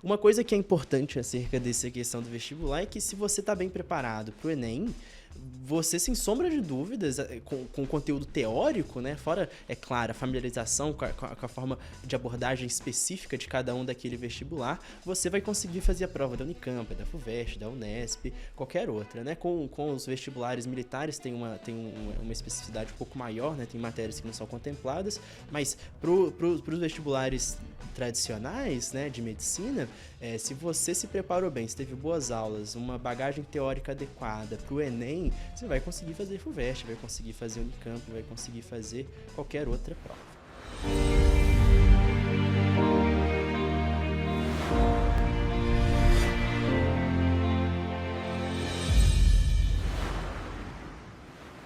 Uma coisa que é importante acerca dessa questão do vestibular é que se você está bem preparado para o Enem, você, sem sombra de dúvidas, com conteúdo teórico, né? Fora, é claro, a familiarização com a forma de abordagem específica de cada um daquele vestibular, você vai conseguir fazer a prova da Unicamp, da FUVEST, da Unesp, qualquer outra, né? Com os vestibulares militares tem uma especificidade um pouco maior, né? Tem matérias que não são contempladas, mas para os vestibulares tradicionais, né, de medicina, se você se preparou bem, se teve boas aulas, uma bagagem teórica adequada para o Enem, você vai conseguir fazer FUVEST, vai conseguir fazer Unicamp, vai conseguir fazer qualquer outra prova.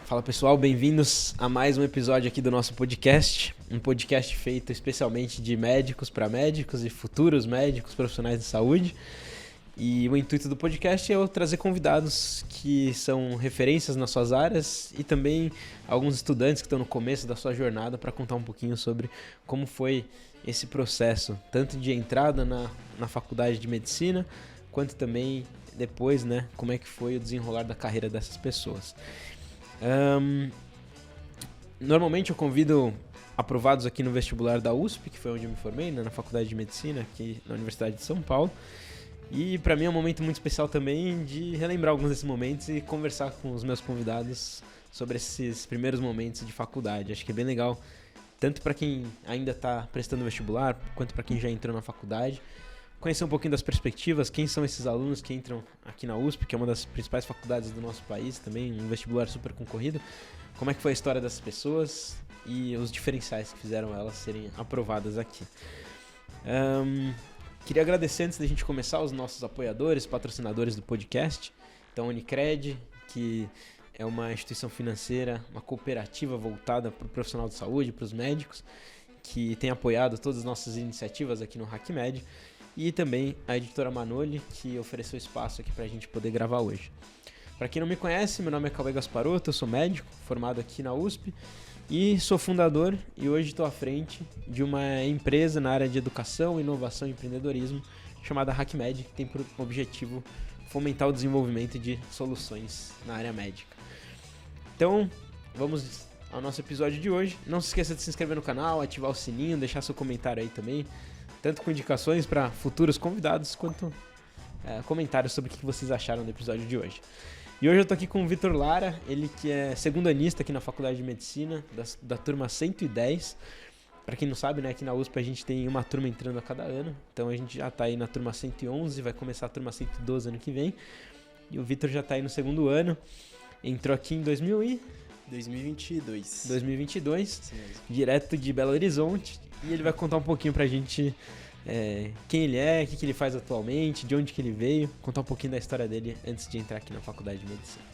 Fala pessoal, bem-vindos a mais um episódio aqui do nosso podcast, um podcast feito especialmente de médicos para médicos e futuros médicos profissionais de saúde. E o intuito do podcast é eu trazer convidados que são referências nas suas áreas e também alguns estudantes que estão no começo da sua jornada para contar um pouquinho sobre como foi esse processo, tanto de entrada na faculdade de medicina, quanto também depois, né, como é que foi o desenrolar da carreira dessas pessoas. Normalmente eu convido aprovados aqui no vestibular da USP, que foi onde eu me formei, né, na Faculdade de Medicina, aqui na Universidade de São Paulo. E para mim é um momento muito especial também de relembrar alguns desses momentos e conversar com os meus convidados sobre esses primeiros momentos de faculdade. Acho que é bem legal, tanto para quem ainda está prestando vestibular, quanto para quem já entrou na faculdade, conhecer um pouquinho das perspectivas, quem são esses alunos que entram aqui na USP, que é uma das principais faculdades do nosso país também, um vestibular super concorrido, como é que foi a história dessas pessoas e os diferenciais que fizeram elas serem aprovadas aqui. Queria agradecer, antes da gente começar, os nossos apoiadores, patrocinadores do podcast. Então, a Unicred, que é uma instituição financeira, uma cooperativa voltada para o profissional de saúde, para os médicos, que tem apoiado todas as nossas iniciativas aqui no HackMed. E também a editora Manoli, que ofereceu espaço aqui para a gente poder gravar hoje. Para quem não me conhece, meu nome é Cauê Gasparotto, eu sou médico, formado aqui na USP e sou fundador e hoje estou à frente de uma empresa na área de educação, inovação e empreendedorismo chamada HackMed, que tem por objetivo fomentar o desenvolvimento de soluções na área médica. Então, vamos ao nosso episódio de hoje. Não se esqueça de se inscrever no canal, ativar o sininho, deixar seu comentário aí também, tanto com indicações para futuros convidados, quanto comentários sobre o que vocês acharam do episódio de hoje. E hoje eu tô aqui com o Vitor Lara, ele que é segundanista aqui na Faculdade de Medicina, da turma 110. Para quem não sabe, né, aqui na USP a gente tem uma turma entrando a cada ano, então a gente já tá aí na turma 111, vai começar a turma 112 ano que vem. E o Vitor já tá aí no segundo ano, entrou aqui em 2022, direto de Belo Horizonte, e ele vai contar um pouquinho pra gente quem ele é, o que ele faz atualmente, de onde que ele veio, contar um pouquinho da história dele antes de entrar aqui na Faculdade de Medicina.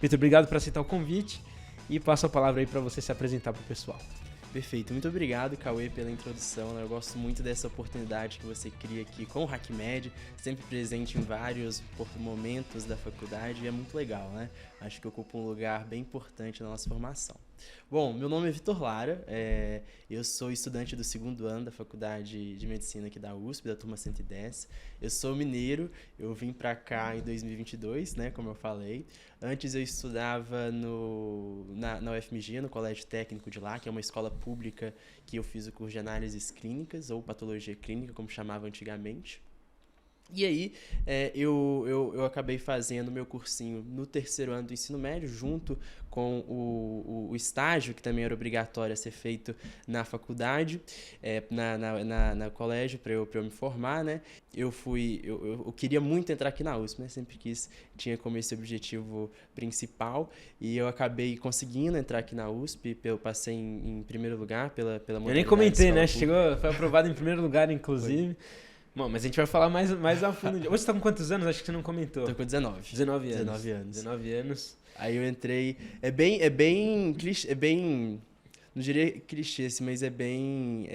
Vitor, obrigado por aceitar o convite e passo a palavra aí para você se apresentar pro pessoal. Perfeito, muito obrigado, Cauê, pela introdução, né? Eu gosto muito dessa oportunidade que você cria aqui com o HackMed, sempre presente em vários momentos da faculdade, e é muito legal, né? Acho que ocupa um lugar bem importante na nossa formação. Bom, meu nome é Vitor Lara, eu sou estudante do segundo ano da Faculdade de Medicina aqui da USP, da turma 110. Eu sou mineiro, eu vim pra cá em 2022, né, como eu falei. Antes eu estudava na UFMG, no Colégio Técnico de lá, que é uma escola pública que eu fiz o curso de análises clínicas, ou patologia clínica, como chamava antigamente. E aí, eu acabei fazendo meu cursinho no terceiro ano do ensino médio, junto com o estágio, que também era obrigatório a ser feito na faculdade, na colégio, para eu me formar, né? Eu queria muito entrar aqui na USP, né? Sempre tinha como esse objetivo principal, e eu acabei conseguindo entrar aqui na USP, eu passei em primeiro lugar pela modalidade. Eu nem comentei, né? Foi aprovado em primeiro lugar, inclusive. Foi. Bom, mas a gente vai falar mais a fundo. Hoje você tá com quantos anos? Acho que você não comentou. Tô com 19. 19 anos. 19 anos. Aí eu entrei... É bem clichê, não diria clichê, assim, mas é bem...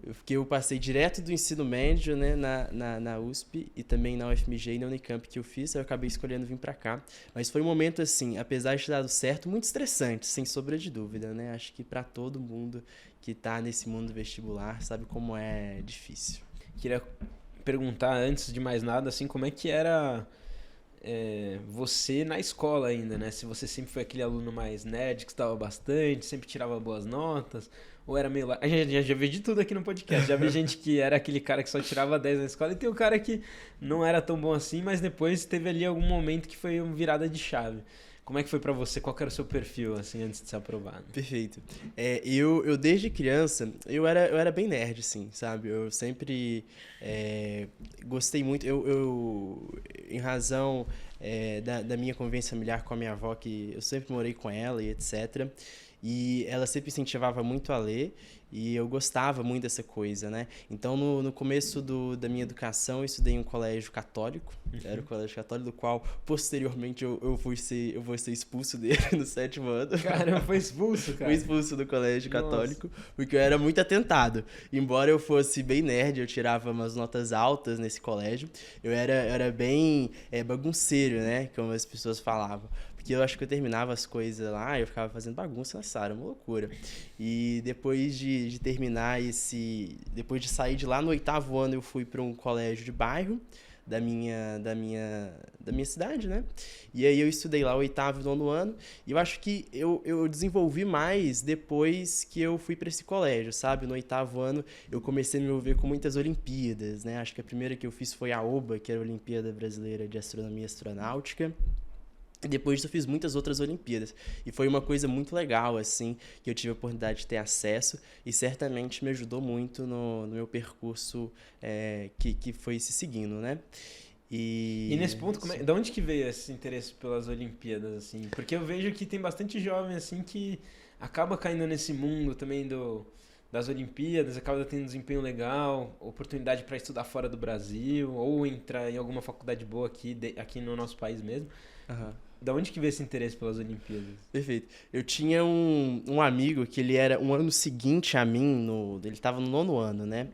Porque eu passei direto do ensino médio, né, na USP e também na UFMG e na Unicamp que eu fiz, aí eu acabei escolhendo vir pra cá. Mas foi um momento, assim, apesar de ter dado certo, muito estressante, sem sombra de dúvida, né? Acho que pra todo mundo que tá nesse mundo vestibular sabe como é difícil. Queria perguntar, antes de mais nada, assim, como é que era você na escola ainda, né? Se você sempre foi aquele aluno mais nerd, que estudava bastante, sempre tirava boas notas, ou era meio... A gente já vi de tudo aqui no podcast. Já vi gente que era aquele cara que só tirava 10 na escola, e tem o cara que não era tão bom assim, mas depois teve ali algum momento que foi uma virada de chave. Como é que foi pra você? Qual que era o seu perfil, assim, antes de ser aprovado? Perfeito. Eu desde criança, eu era bem nerd, assim, sabe? Eu sempre gostei muito. Em razão da minha convivência familiar com a minha avó, que eu sempre morei com ela e etc. E ela sempre incentivava muito a ler. E eu gostava muito dessa coisa, né? Então, no começo da minha educação, eu estudei em um colégio católico. Era o colégio católico, do qual, posteriormente, eu vou ser expulso dele no 7º ano. Caramba, foi expulso, cara? Fui expulso do colégio católico, porque eu era muito atentado. Embora eu fosse bem nerd, eu tirava umas notas altas nesse colégio. Eu era bem bagunceiro, né? Como as pessoas falavam. Porque eu acho que eu terminava as coisas lá e eu ficava fazendo bagunça na sala, uma loucura. E depois de terminar depois de sair de lá, no 8º ano eu fui para um colégio de bairro da minha cidade, né? E aí eu estudei lá o 8º e 9º ano. E eu acho que eu desenvolvi mais depois que eu fui para esse colégio, sabe? No 8º ano eu comecei a me envolver com muitas Olimpíadas, né? Acho que a primeira que eu fiz foi a OBA, que era a Olimpíada Brasileira de Astronomia e Astronáutica. E depois disso eu fiz muitas outras Olimpíadas. E foi uma coisa muito legal, assim, que eu tive a oportunidade de ter acesso e certamente me ajudou muito no meu percurso que foi se seguindo, né? E nesse ponto, de onde que veio esse interesse pelas Olimpíadas, assim? Porque eu vejo que tem bastante jovem, assim, que acaba caindo nesse mundo também das Olimpíadas, acaba tendo um desempenho legal, oportunidade para estudar fora do Brasil, ou entrar em alguma faculdade boa aqui no nosso país mesmo. Uhum. Da onde que veio esse interesse pelas Olimpíadas? Perfeito. Eu tinha um amigo que ele era um ano seguinte a mim, ele estava no 9º ano, né?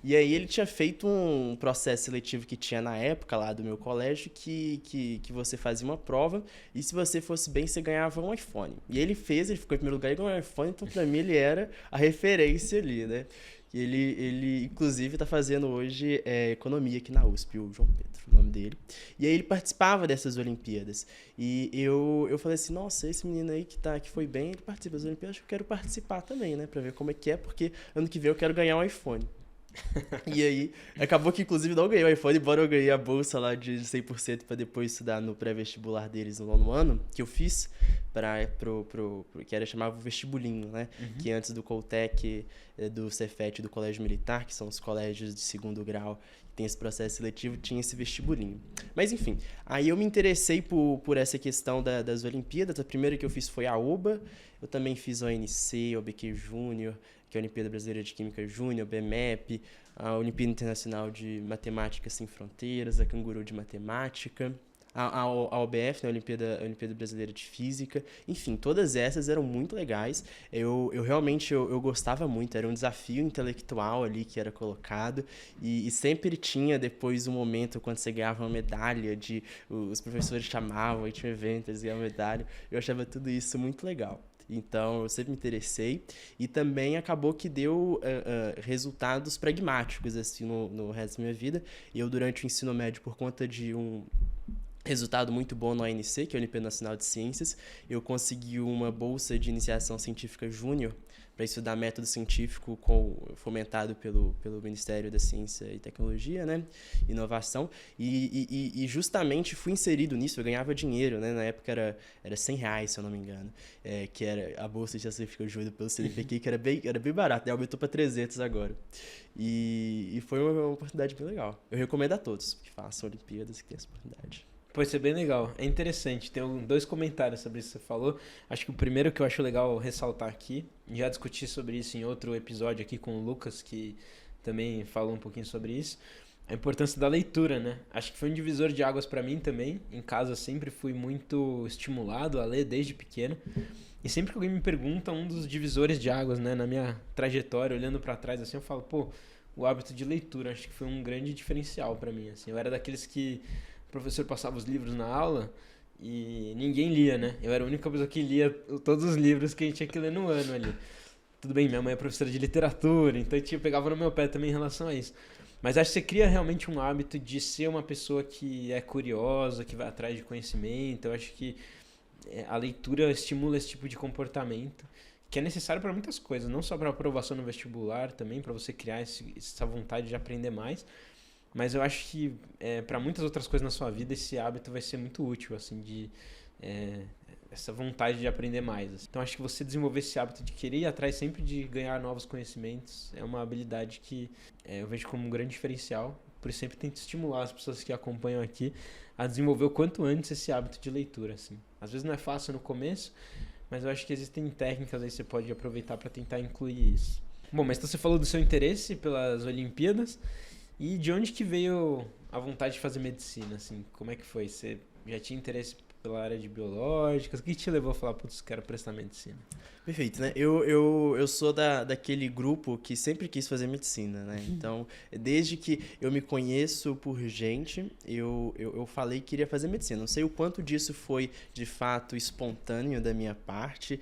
E aí ele tinha feito um processo seletivo que tinha na época lá do meu colégio, que você fazia uma prova e se você fosse bem, você ganhava um iPhone. E ele ficou em primeiro lugar e ganhou um iPhone, então pra mim ele era a referência ali, né? Ele inclusive, está fazendo hoje economia aqui na USP, o João Pedro, o nome dele. E aí ele participava dessas Olimpíadas. E eu falei assim, nossa, esse menino aí que foi bem, ele participa das Olimpíadas, acho que eu quero participar também, né? Pra ver como é que é, porque ano que vem eu quero ganhar um iPhone. E aí, acabou que inclusive não ganhei o iPhone, embora eu ganhei a bolsa lá de 100% para depois estudar no pré-vestibular deles no 9º ano, que eu fiz que era chamava vestibulinho, né? Uhum. Que antes do Coltec, do Cefet, do Colégio Militar, que são os colégios de 2º grau, que tem esse processo seletivo, tinha esse vestibulinho. Mas enfim, aí eu me interessei por essa questão das Olimpíadas. A primeira que eu fiz foi a OBA, eu também fiz a ONC, a OBQ Júnior, que é a Olimpíada Brasileira de Química Júnior, a BMEP, a Olimpíada Internacional de Matemática Sem Fronteiras, a Canguru de Matemática, a OBF, né, a Olimpíada Brasileira de Física. Enfim, todas essas eram muito legais. Eu realmente gostava muito, era um desafio intelectual ali que era colocado e sempre tinha depois um momento quando você ganhava uma medalha, os professores chamavam e tinha um evento, eles ganhavam medalha. Eu achava tudo isso muito legal. Então, eu sempre me interessei e também acabou que deu resultados pragmáticos assim, no resto da minha vida. Eu, durante o ensino médio, por conta de um resultado muito bom no ANC, que é a Olimpíada Nacional de Ciências, eu consegui uma bolsa de iniciação científica júnior para estudar método científico fomentado pelo Ministério da Ciência e Tecnologia, né? Inovação, e justamente fui inserido nisso, eu ganhava dinheiro, né? Na época era R$100, se eu não me engano, que era a bolsa de iniciação científica júnior pelo CNPq, que era bem barato, né? Aumentou para 300 agora. E foi uma oportunidade bem legal. Eu recomendo a todos que façam Olimpíadas, que tenham essa oportunidade. Pode ser bem legal, é interessante, tem 2 comentários sobre isso que você falou. Acho que o primeiro que eu acho legal ressaltar aqui, já discuti sobre isso em outro episódio aqui com o Lucas, que também falou um pouquinho sobre isso, a importância da leitura, né? Acho que foi um divisor de águas para mim também, em casa sempre fui muito estimulado a ler desde pequeno, e sempre que alguém me pergunta, um dos divisores de águas, né, na minha trajetória, olhando para trás assim, eu falo, o hábito de leitura, acho que foi um grande diferencial para mim, assim, eu era daqueles que o professor passava os livros na aula e ninguém lia, né? Eu era a única pessoa que lia todos os livros que a gente tinha que ler no ano ali. Tudo bem, minha mãe é professora de literatura, então eu pegava no meu pé também em relação a isso. Mas acho que você cria realmente um hábito de ser uma pessoa que é curiosa, que vai atrás de conhecimento. Eu acho que a leitura estimula esse tipo de comportamento, que é necessário para muitas coisas, não só para aprovação no vestibular, também para você criar essa vontade de aprender mais. Mas eu acho que para muitas outras coisas na sua vida esse hábito vai ser muito útil, assim, de essa vontade de aprender mais. Assim. Então acho que você desenvolver esse hábito de querer ir atrás sempre de ganhar novos conhecimentos é uma habilidade que eu vejo como um grande diferencial. Por isso sempre tento estimular as pessoas que acompanham aqui a desenvolver o quanto antes esse hábito de leitura. Assim. Às vezes não é fácil no começo, mas eu acho que existem técnicas aí que você pode aproveitar para tentar incluir isso. Bom, mas então você falou do seu interesse pelas Olimpíadas. E de onde que veio a vontade de fazer medicina, assim? Como é que foi? Você já tinha interesse pela área de biológicas? O que te levou a falar, putz, quero prestar medicina? Perfeito, né? Eu sou daquele grupo que sempre quis fazer medicina, né? Então, desde que eu me conheço por gente, eu falei que queria fazer medicina. Não sei o quanto disso foi, de fato, espontâneo da minha parte,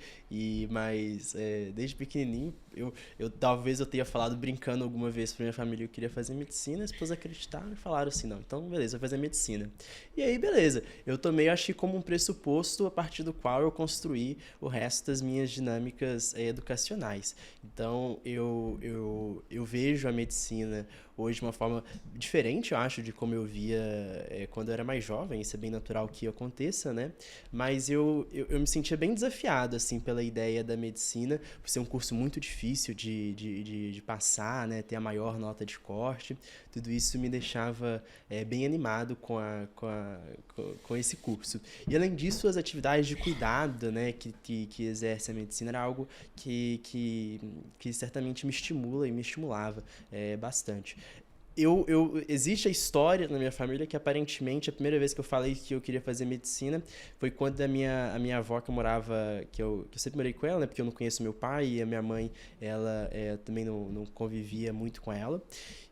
mas desde pequenininho, talvez eu tenha falado brincando alguma vez pra minha família que eu queria fazer medicina, as pessoas acreditaram e falaram assim, não, então beleza, vou fazer medicina. E aí, beleza, eu tomei, acho que como um pressuposto a partir do qual eu construí o resto das minhas dinâmicas educacionais. Então, eu vejo a medicina hoje de uma forma diferente, eu acho, de como eu via quando eu era mais jovem. Isso é bem natural que aconteça, né? Mas eu me sentia bem desafiado, assim, pela ideia da medicina, por ser um curso muito difícil de passar, né? Ter a maior nota de corte. Tudo isso me deixava bem animado com esse curso. E, além disso, as atividades de cuidado, né? Que exerce a medicina era algo que certamente me estimula e me estimulava bastante. Existe a história na minha família que, aparentemente, a primeira vez que eu falei que eu queria fazer medicina foi quando a minha avó, que eu morava, que eu sempre morei com ela, né, porque eu não conheço meu pai, e a minha mãe, ela também não convivia muito com ela.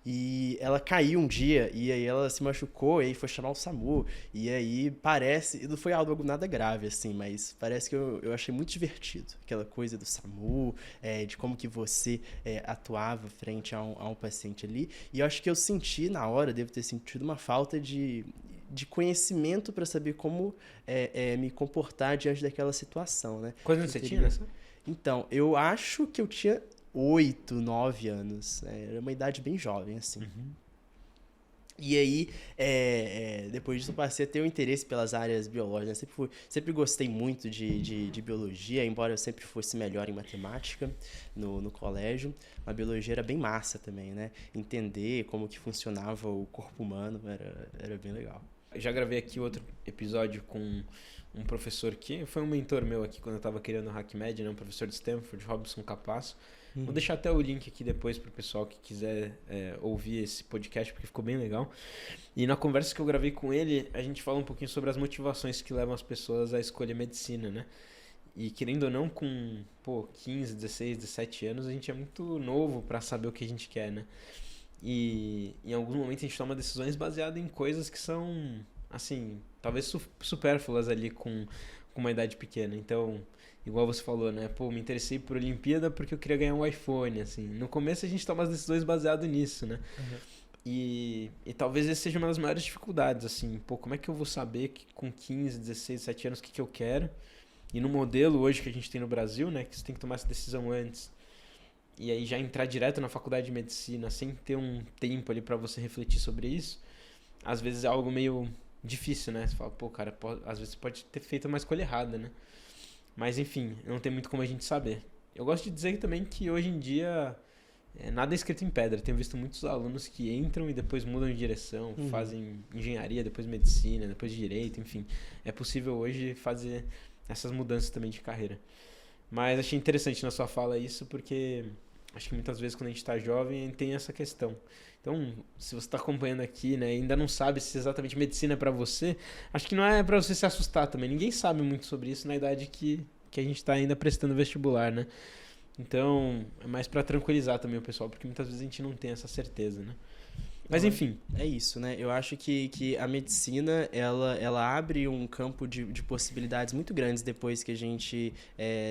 E ela caiu um dia, e aí ela se machucou, e aí foi chamar o SAMU. E aí não foi algo nada grave, assim, mas parece que eu achei muito divertido. Aquela coisa do SAMU, de como que você atuava frente a um paciente ali. E eu acho que eu senti na hora, devo ter sentido uma falta de conhecimento para saber como me comportar diante daquela situação, né? Quantos anos você tinha nessa? Então, eu acho que eu tinha 8, 9 anos. Era uma idade bem jovem, assim. Uhum. E aí, depois disso, eu passei a ter um interesse pelas áreas biológicas. Sempre gostei muito de biologia, embora eu sempre fosse melhor em matemática no colégio. A biologia era bem massa também, né? Entender como que funcionava o corpo humano era bem legal. Eu já gravei aqui outro episódio com um professor que foi um mentor meu aqui quando eu estava criando o HackMed, né? Um professor de Stanford, Robson Capasso. Vou deixar até o link aqui depois para o pessoal que quiser ouvir esse podcast, porque ficou bem legal. E na conversa que eu gravei com ele, a gente fala um pouquinho sobre as motivações que levam as pessoas a escolher medicina, né? E querendo ou não, com 15, 16, 17 anos, a gente é muito novo para saber o que a gente quer, né? E em alguns momentos a gente toma decisões baseadas em coisas que são, assim, talvez supérfluas ali com uma idade pequena. Então, igual você falou, né? Me interessei por Olimpíada porque eu queria ganhar um iPhone, assim. No começo a gente toma as decisões baseadas nisso, né? Uhum. E talvez essa seja uma das maiores dificuldades, assim. Como é que eu vou saber que com 15, 16, 17 anos o que eu quero? E no modelo hoje que a gente tem no Brasil, né? Que você tem que tomar essa decisão antes. E aí já entrar direto na faculdade de medicina sem ter um tempo ali pra você refletir sobre isso, às vezes é algo meio difícil, né? Você fala, cara, às vezes você pode ter feito uma escolha errada, né? Mas enfim, não tem muito como a gente saber. Eu gosto de dizer também que hoje em dia nada é escrito em pedra. Tenho visto muitos alunos que entram e depois mudam de direção, fazem engenharia, depois medicina, depois direito, enfim. É possível hoje fazer essas mudanças também de carreira. Mas achei interessante na sua fala isso, porque acho que muitas vezes quando a gente está jovem tem essa questão. Então, se você está acompanhando aqui, né, ainda não sabe se exatamente medicina é para você, acho que não é para você se assustar também. Ninguém sabe muito sobre isso na idade que a gente está ainda prestando vestibular, né? Então, é mais para tranquilizar também o pessoal, porque muitas vezes a gente não tem essa certeza, né? Mas enfim. É isso, né? Eu acho que a medicina, ela abre um campo de possibilidades muito grandes depois que a gente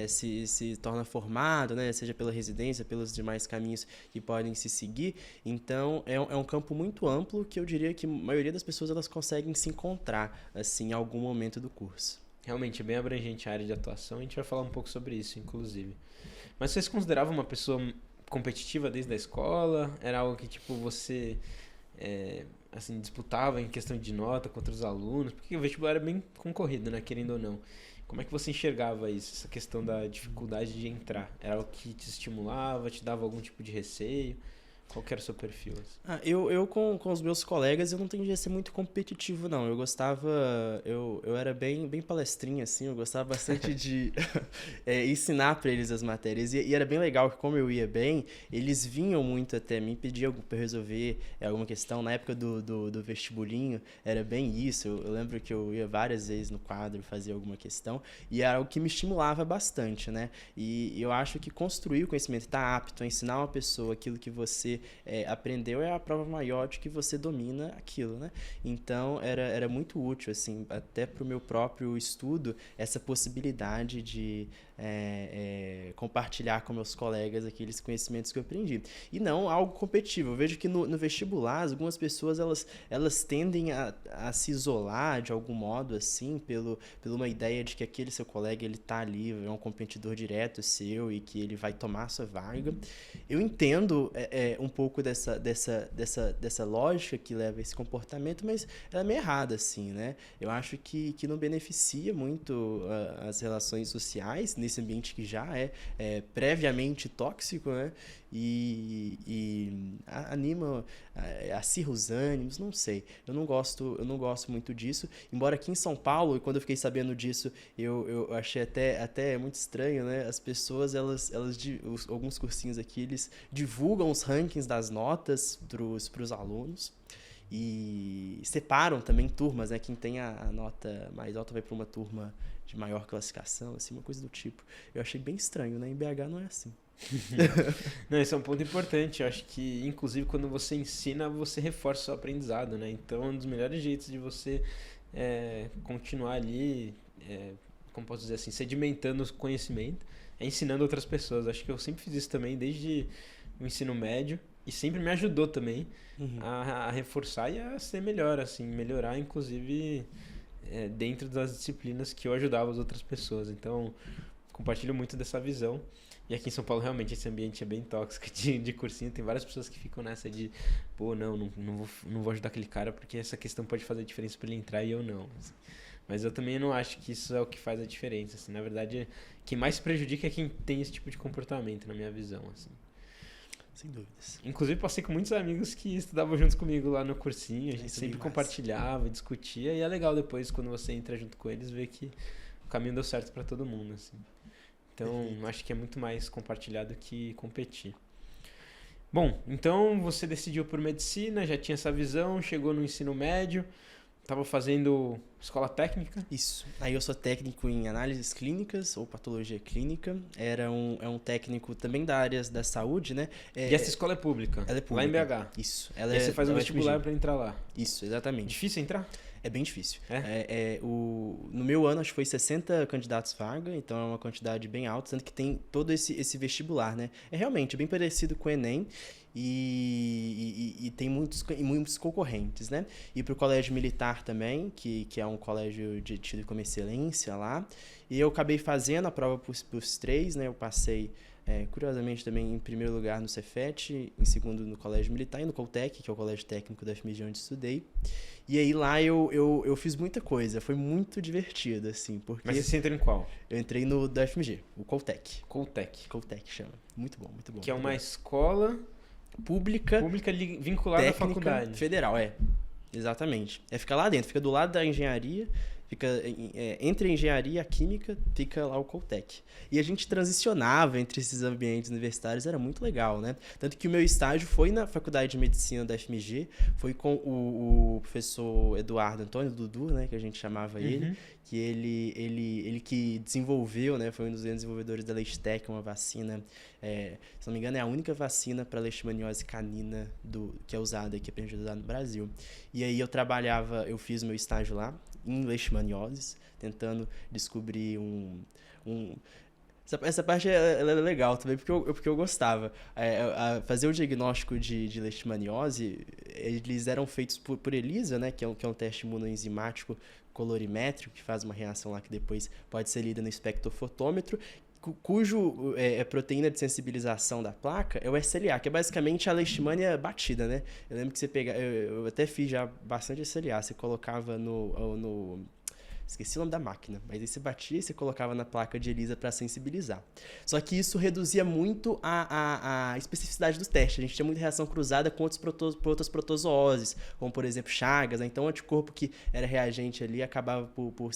se torna formado, né? Seja pela residência, pelos demais caminhos que podem se seguir. Então, é um campo muito amplo que eu diria que a maioria das pessoas elas conseguem se encontrar, assim, em algum momento do curso. Realmente é bem abrangente a área de atuação, a gente vai falar um pouco sobre isso, inclusive. Mas você se considerava uma pessoa competitiva desde a escola? Era algo que, tipo, você assim, disputava em questão de nota contra os alunos? Porque o vestibular era bem concorrido, né? Querendo ou não. Como é que você enxergava isso, essa questão da dificuldade de entrar? Era algo que te estimulava, te dava algum tipo de receio? Qual que era o seu perfil? Ah, eu com os meus colegas, eu não tendia a ser muito competitivo, não. Eu gostava... Eu era bem palestrinha, assim. Eu gostava bastante de ensinar para eles as matérias. E era bem legal que, como eu ia bem, eles vinham muito até mim, pediam para resolver alguma questão. Na época do vestibulinho, era bem isso. Eu lembro que eu ia várias vezes no quadro fazer alguma questão. E era o que me estimulava bastante, né? E eu acho que construir o conhecimento, estar apto a ensinar uma pessoa aquilo que você aprendeu é a prova maior de que você domina aquilo, né? Então, era muito útil, assim, até para o meu próprio estudo, essa possibilidade de compartilhar com meus colegas aqueles conhecimentos que eu aprendi. E não algo competitivo. Eu vejo que no vestibular, algumas pessoas, elas tendem a se isolar de algum modo, assim, pela uma ideia de que aquele seu colega, ele tá ali, é um competidor direto seu e que ele vai tomar a sua vaga. Eu entendo um pouco dessa lógica que leva a esse comportamento, mas ela é meio errada, assim, né? Eu acho que não beneficia muito as relações sociais nesse ambiente que já é previamente tóxico, né? E anima, acirra os ânimos, não sei. Eu não gosto muito disso. Embora aqui em São Paulo, e quando eu fiquei sabendo disso, eu achei até muito estranho, né? As pessoas, alguns cursinhos aqui, eles divulgam os rankings das notas pros alunos. E separam também turmas, né? Quem tem a nota mais alta vai para uma turma de maior classificação, assim, uma coisa do tipo. Eu achei bem estranho, né? Em BH não é assim. Não, esse é um ponto importante. Eu acho que, inclusive, quando você ensina, você reforça o seu aprendizado, né? Então, um dos melhores jeitos de você continuar ali, como posso dizer assim, sedimentando o conhecimento, é ensinando outras pessoas. Acho que eu sempre fiz isso também, desde o ensino médio, e sempre me ajudou também a reforçar e a ser melhor, assim, melhorar, inclusive, dentro das disciplinas que eu ajudava as outras pessoas. Então, compartilho muito dessa visão. E aqui em São Paulo, realmente, esse ambiente é bem tóxico de cursinho. Tem várias pessoas que ficam nessa de, pô, não vou ajudar aquele cara porque essa questão pode fazer diferença para ele entrar e eu não. Assim. Mas eu também não acho que isso é o que faz a diferença. Assim. Na verdade, quem mais se prejudica é quem tem esse tipo de comportamento, na minha visão. Assim. Sem dúvidas. Inclusive, passei com muitos amigos que estudavam juntos comigo lá no cursinho. A gente sempre compartilhava, discutia. E é legal depois, quando você entra junto com eles, ver que o caminho deu certo para todo mundo, assim. Então, acho que é muito mais compartilhar do que competir. Bom, então você decidiu por medicina, já tinha essa visão, chegou no ensino médio, estava fazendo escola técnica? Isso. Aí eu sou técnico em análises clínicas ou patologia clínica. É um técnico também da área da saúde, né? E essa escola é pública? Ela é pública. Lá em BH? Isso. E aí você faz um vestibular para entrar lá? Isso, exatamente. Difícil entrar? É bem difícil. No meu ano, acho que foi 60 candidatos vaga, então é uma quantidade bem alta, tanto que tem todo esse vestibular, né? É realmente bem parecido com o Enem e tem muitos concorrentes, né? E para o colégio militar também, que é um colégio tido como excelência lá. E eu acabei fazendo a prova pros 3, né? Eu passei... curiosamente também em primeiro lugar no Cefet, em segundo no Colégio Militar e no Coltec, que é o colégio técnico da FMG onde estudei. E aí lá eu fiz muita coisa, foi muito divertido, assim, porque... Mas você entrou em qual? Eu entrei no da FMG, o Coltec. Coltec chama. Muito bom. Que é uma escola pública vinculada à faculdade. Federal, Exatamente. Fica lá dentro, fica do lado da engenharia fica entre a engenharia e a química, fica lá o Coltec. E a gente transicionava entre esses ambientes universitários, era muito legal, né? Tanto que o meu estágio foi na Faculdade de Medicina da FMG, foi com o professor Eduardo Antônio, Dudu, né, que a gente chamava ele, que ele que desenvolveu, né, foi um dos desenvolvedores da Leishtek, uma vacina, se não me engano é a única vacina para leishmaniose canina que é usada aqui, que é usada no Brasil. E aí eu fiz meu estágio lá, em leishmanioses, tentando descobrir essa parte ela é legal também, porque eu gostava. Fazer o diagnóstico de leishmaniose, eles eram feitos por ELISA, né, que é um teste imunoenzimático colorimétrico, que faz uma reação lá que depois pode ser lida no espectrofotômetro, cujo proteína de sensibilização da placa é o SLA, que é basicamente a leishmania batida, né? Eu lembro que você pegava, eu até fiz já bastante SLA, você colocava esqueci o nome da máquina, mas aí você batia e você colocava na placa de ELISA para sensibilizar. Só que isso reduzia muito a especificidade dos testes. A gente tinha muita reação cruzada com outras protozooses, como por exemplo Chagas, né? Então o anticorpo que era reagente ali acabava por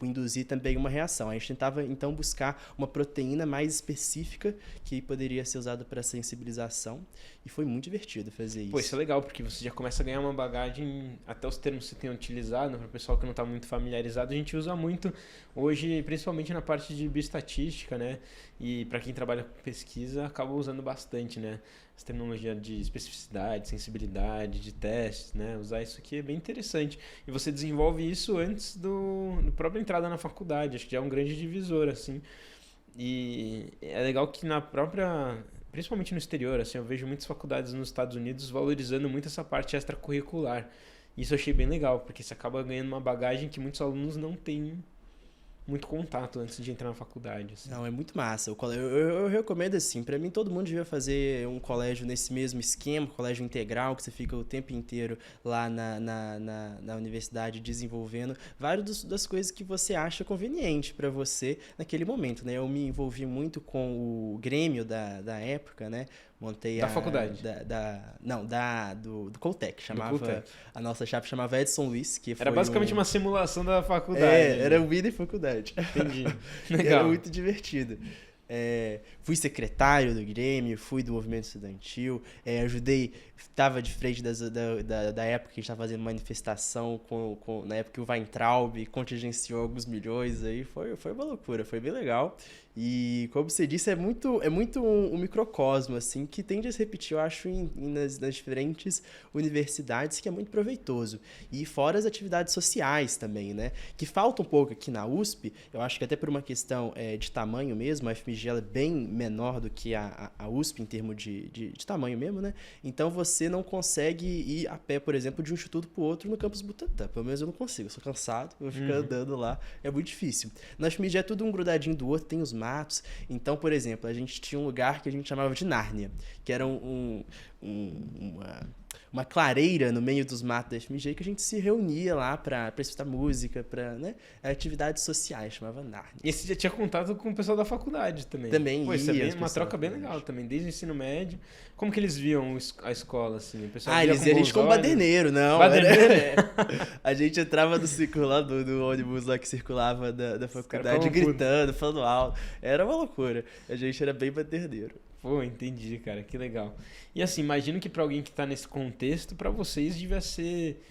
induzir também uma reação. A gente tentava então buscar uma proteína mais específica que poderia ser usada para sensibilização e foi muito divertido fazer isso. Pô, isso é legal, porque você já começa a ganhar uma bagagem, até os termos que você tem utilizado, para o pessoal que não está muito familiarizado, a gente usa muito hoje, principalmente na parte de bioestatística, né? E para quem trabalha com pesquisa, acaba usando bastante, né? Essa terminologia de especificidade, sensibilidade, de testes, né? Usar isso aqui é bem interessante. E você desenvolve isso antes do própria entrada na faculdade, acho que já é um grande divisor, assim. E é legal que na própria... Principalmente no exterior, assim, eu vejo muitas faculdades nos Estados Unidos valorizando muito essa parte extracurricular. Isso eu achei bem legal, porque você acaba ganhando uma bagagem que muitos alunos não têm muito contato antes de entrar na faculdade. Assim. Não, é muito massa. Eu recomendo assim, pra mim todo mundo devia fazer um colégio nesse mesmo esquema, colégio integral, que você fica o tempo inteiro lá na universidade desenvolvendo várias das coisas que você acha conveniente pra você naquele momento, né? Eu me envolvi muito com o Grêmio da época, né? Montei da faculdade? Do Coltec. Do Coltec. A nossa chapa chamava Edson Luiz, que era basicamente uma simulação da faculdade. Era vida e faculdade. Entendi. Legal. Era muito divertido. Fui secretário do Grêmio, fui do movimento estudantil, ajudei, estava de frente da época que a gente estava fazendo manifestação na época que o Weintraub contingenciou alguns milhões, aí foi uma loucura, foi bem legal. E, como você disse, é muito um microcosmo, assim, que tende a se repetir, eu acho, nas diferentes universidades, que é muito proveitoso. E fora as atividades sociais também, né? Que falta um pouco aqui na USP, eu acho que até por uma questão de tamanho mesmo, a FMG ela é bem menor do que a USP em termos de tamanho mesmo, né? Então você não consegue ir a pé, por exemplo, de um instituto para o outro no campus Butantã. Pelo menos eu não consigo, eu sou cansado, eu vou ficar andando lá, é muito difícil. Na FMG é tudo um grudadinho do outro, tem os matos. Então, por exemplo, a gente tinha um lugar que a gente chamava de Nárnia, que era uma clareira no meio dos matos da FMG que a gente se reunia lá para escutar música, para atividades sociais, chamava Nárnia. E você já tinha contato com o pessoal da faculdade também? Também. Pô, isso é uma troca bem legal também, desde o ensino médio. Como que eles viam a escola, assim? O pessoal eles viam a gente como baderneiro, não. Baderneiro, A gente entrava no ciclo lá do ônibus lá que circulava da faculdade, gritando, falando alto. Era uma loucura. A gente era bem baderneiro. Pô, entendi, cara, que legal. E assim, imagino que pra alguém que tá nesse contexto, pra vocês devia ser,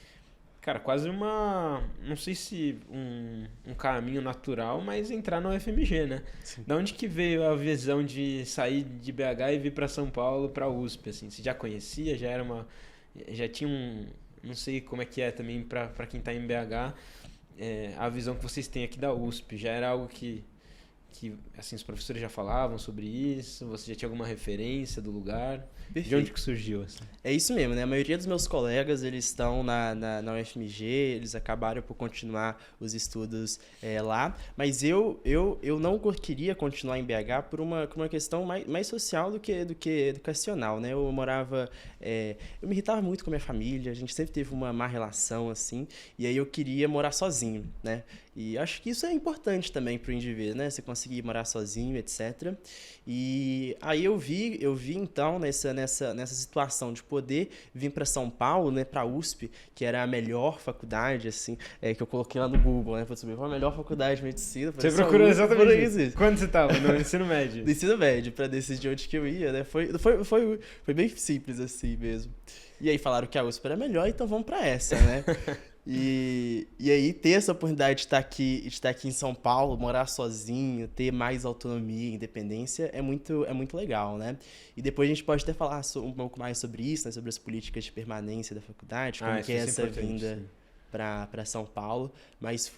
cara, quase não sei se um caminho natural, mas entrar na UFMG, né? Sim. Da onde que veio a visão de sair de BH e vir pra São Paulo, pra USP, assim? Você já conhecia, já tinha não sei como é que é também pra quem tá em BH, a visão que vocês têm aqui da USP, já era algo que assim, os professores já falavam sobre isso? Você já tinha alguma referência do lugar? Perfeito. De onde que surgiu? Assim? É isso mesmo, né? A maioria dos meus colegas, eles estão na UFMG, eles acabaram por continuar os estudos lá, mas eu não queria continuar em BH por uma questão mais social do que educacional, né? Eu me irritava muito com a minha família, a gente sempre teve uma má relação, assim, e aí eu queria morar sozinho, né? E acho que isso é importante também para o indivíduo, né? Você consegue consegui morar sozinho, etc. E aí eu vi então nessa situação de poder vir para São Paulo, né, para USP, que era a melhor faculdade, assim, que eu coloquei lá no Google, né, para saber qual a melhor faculdade de medicina. Você procurou exatamente isso? Quando você estava? No ensino médio? No ensino médio, para decidir onde que eu ia, né, foi bem simples assim mesmo. E aí falaram que a USP era melhor, então vamos para essa, né? E aí ter essa oportunidade de estar aqui em São Paulo, morar sozinho, ter mais autonomia, independência, é muito legal, né? E depois a gente pode até falar um pouco mais sobre isso, né? Sobre as políticas de permanência da faculdade, como que é essa vinda para São Paulo, mas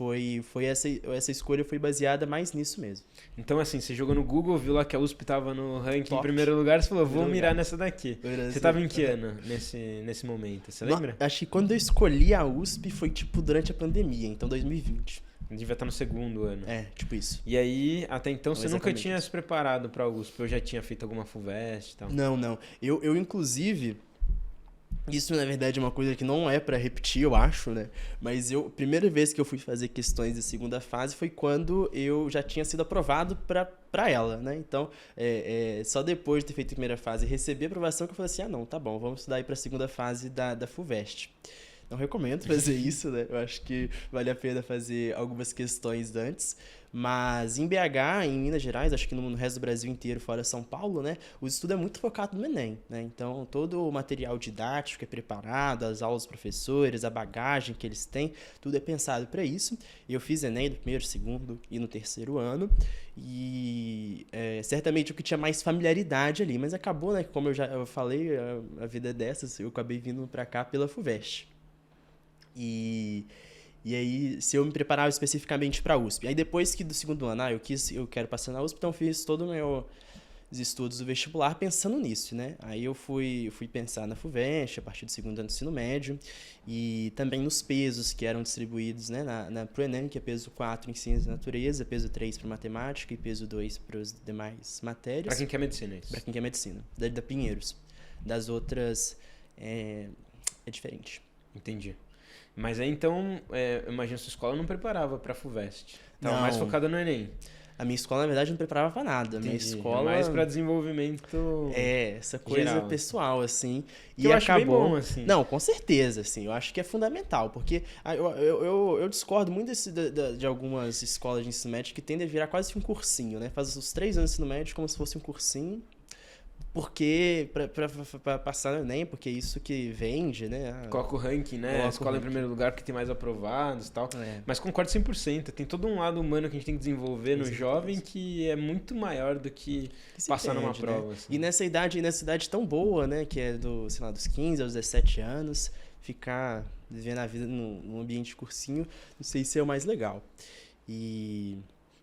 essa escolha foi baseada mais nisso mesmo. Então, assim, você jogou no Google, viu lá que a USP estava no ranking em primeiro lugar, você falou, vou mirar nessa daqui. Você estava em que ano nesse momento? Você lembra? Acho que quando eu escolhi a USP foi, tipo, durante a pandemia, então 2020. Devia estar no segundo ano. É, tipo isso. E aí, até então, você nunca tinha se preparado para a USP, ou já tinha feito alguma FUVEST e tal? Não. Eu inclusive... Isso, na verdade, é uma coisa que não é pra repetir, eu acho, né? Mas a primeira vez que eu fui fazer questões de segunda fase foi quando eu já tinha sido aprovado pra ela, né? Então, só depois de ter feito a primeira fase e receber a aprovação que eu falei assim, não, tá bom, vamos estudar aí pra segunda fase da FUVEST. Não recomendo fazer isso, né? Eu acho que vale a pena fazer algumas questões antes. Mas em BH, em Minas Gerais, acho que no resto do Brasil inteiro, fora São Paulo, né? O estudo é muito focado no Enem, né? Então, todo o material didático é preparado, as aulas dos professores, a bagagem que eles têm, tudo é pensado para isso. Eu fiz Enem no primeiro, segundo e no terceiro ano. E certamente o que tinha mais familiaridade ali. Mas acabou, né? Como eu falei, a vida é dessas, eu acabei vindo para cá pela FUVEST. E aí, se eu me preparava especificamente para a USP. Aí depois que do segundo ano, eu quero passar na USP, então fiz todos os meus estudos do vestibular pensando nisso, né? Aí eu fui pensar na FUVEST a partir do segundo ano do ensino médio e também nos pesos que eram distribuídos, né, pro Enem, que é peso 4 em ciências da natureza, peso 3 para matemática e peso 2 para as demais matérias. Para quem quer medicina, isso? Para quem quer medicina, da Pinheiros. Das outras é diferente. Entendi. Mas aí então, eu imagino que a sua escola não preparava para a FUVEST. Estava mais focada no Enem. A minha escola, na verdade, não preparava para nada. Entendi. Minha escola... mais para desenvolvimento essa coisa geral, pessoal, assim. Que eu acho bem bom, assim. Não, com certeza, assim. Eu acho que é fundamental, porque eu discordo muito de algumas escolas de ensino médio que tendem a virar quase um cursinho, né? Faz os 3 anos de ensino médio como se fosse um cursinho. Porque, pra passar no Enem, porque é isso que vende, né? Coloca o ranking, né? A escola em primeiro lugar porque tem mais aprovados e tal. Mas concordo 100%. Tem todo um lado humano que a gente tem que desenvolver no jovem que é muito maior do que passar numa prova. Né? Assim. E nessa idade tão boa, né? Que é dos 15 aos 17 anos, ficar vivendo a vida num ambiente de cursinho, não sei se é o mais legal.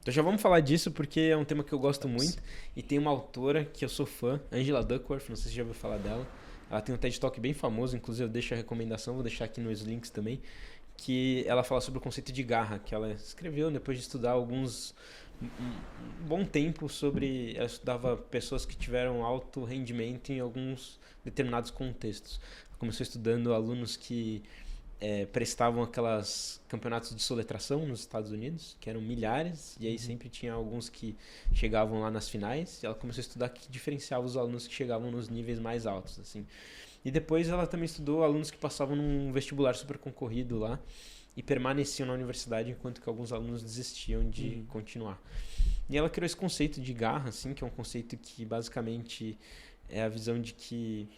Então já vamos falar disso porque é um tema que eu gosto muito e tem uma autora que eu sou fã, Angela Duckworth, não sei se você já ouviu falar dela. Ela tem um TED Talk bem famoso, inclusive eu deixo a recomendação, vou deixar aqui nos links também, que ela fala sobre o conceito de garra, que ela escreveu depois de estudar um bom tempo sobre... Ela estudava pessoas que tiveram alto rendimento em alguns determinados contextos. Ela começou estudando alunos que... prestavam aquelas campeonatos de soletração nos Estados Unidos, que eram milhares, e aí sempre tinha alguns que chegavam lá nas finais, e ela começou a estudar que diferenciava os alunos que chegavam nos níveis mais altos, assim. E depois ela também estudou alunos que passavam num vestibular super concorrido lá, e permaneciam na universidade, enquanto que alguns alunos desistiam de continuar. E ela criou esse conceito de garra, assim, que é um conceito que basicamente é a visão de que...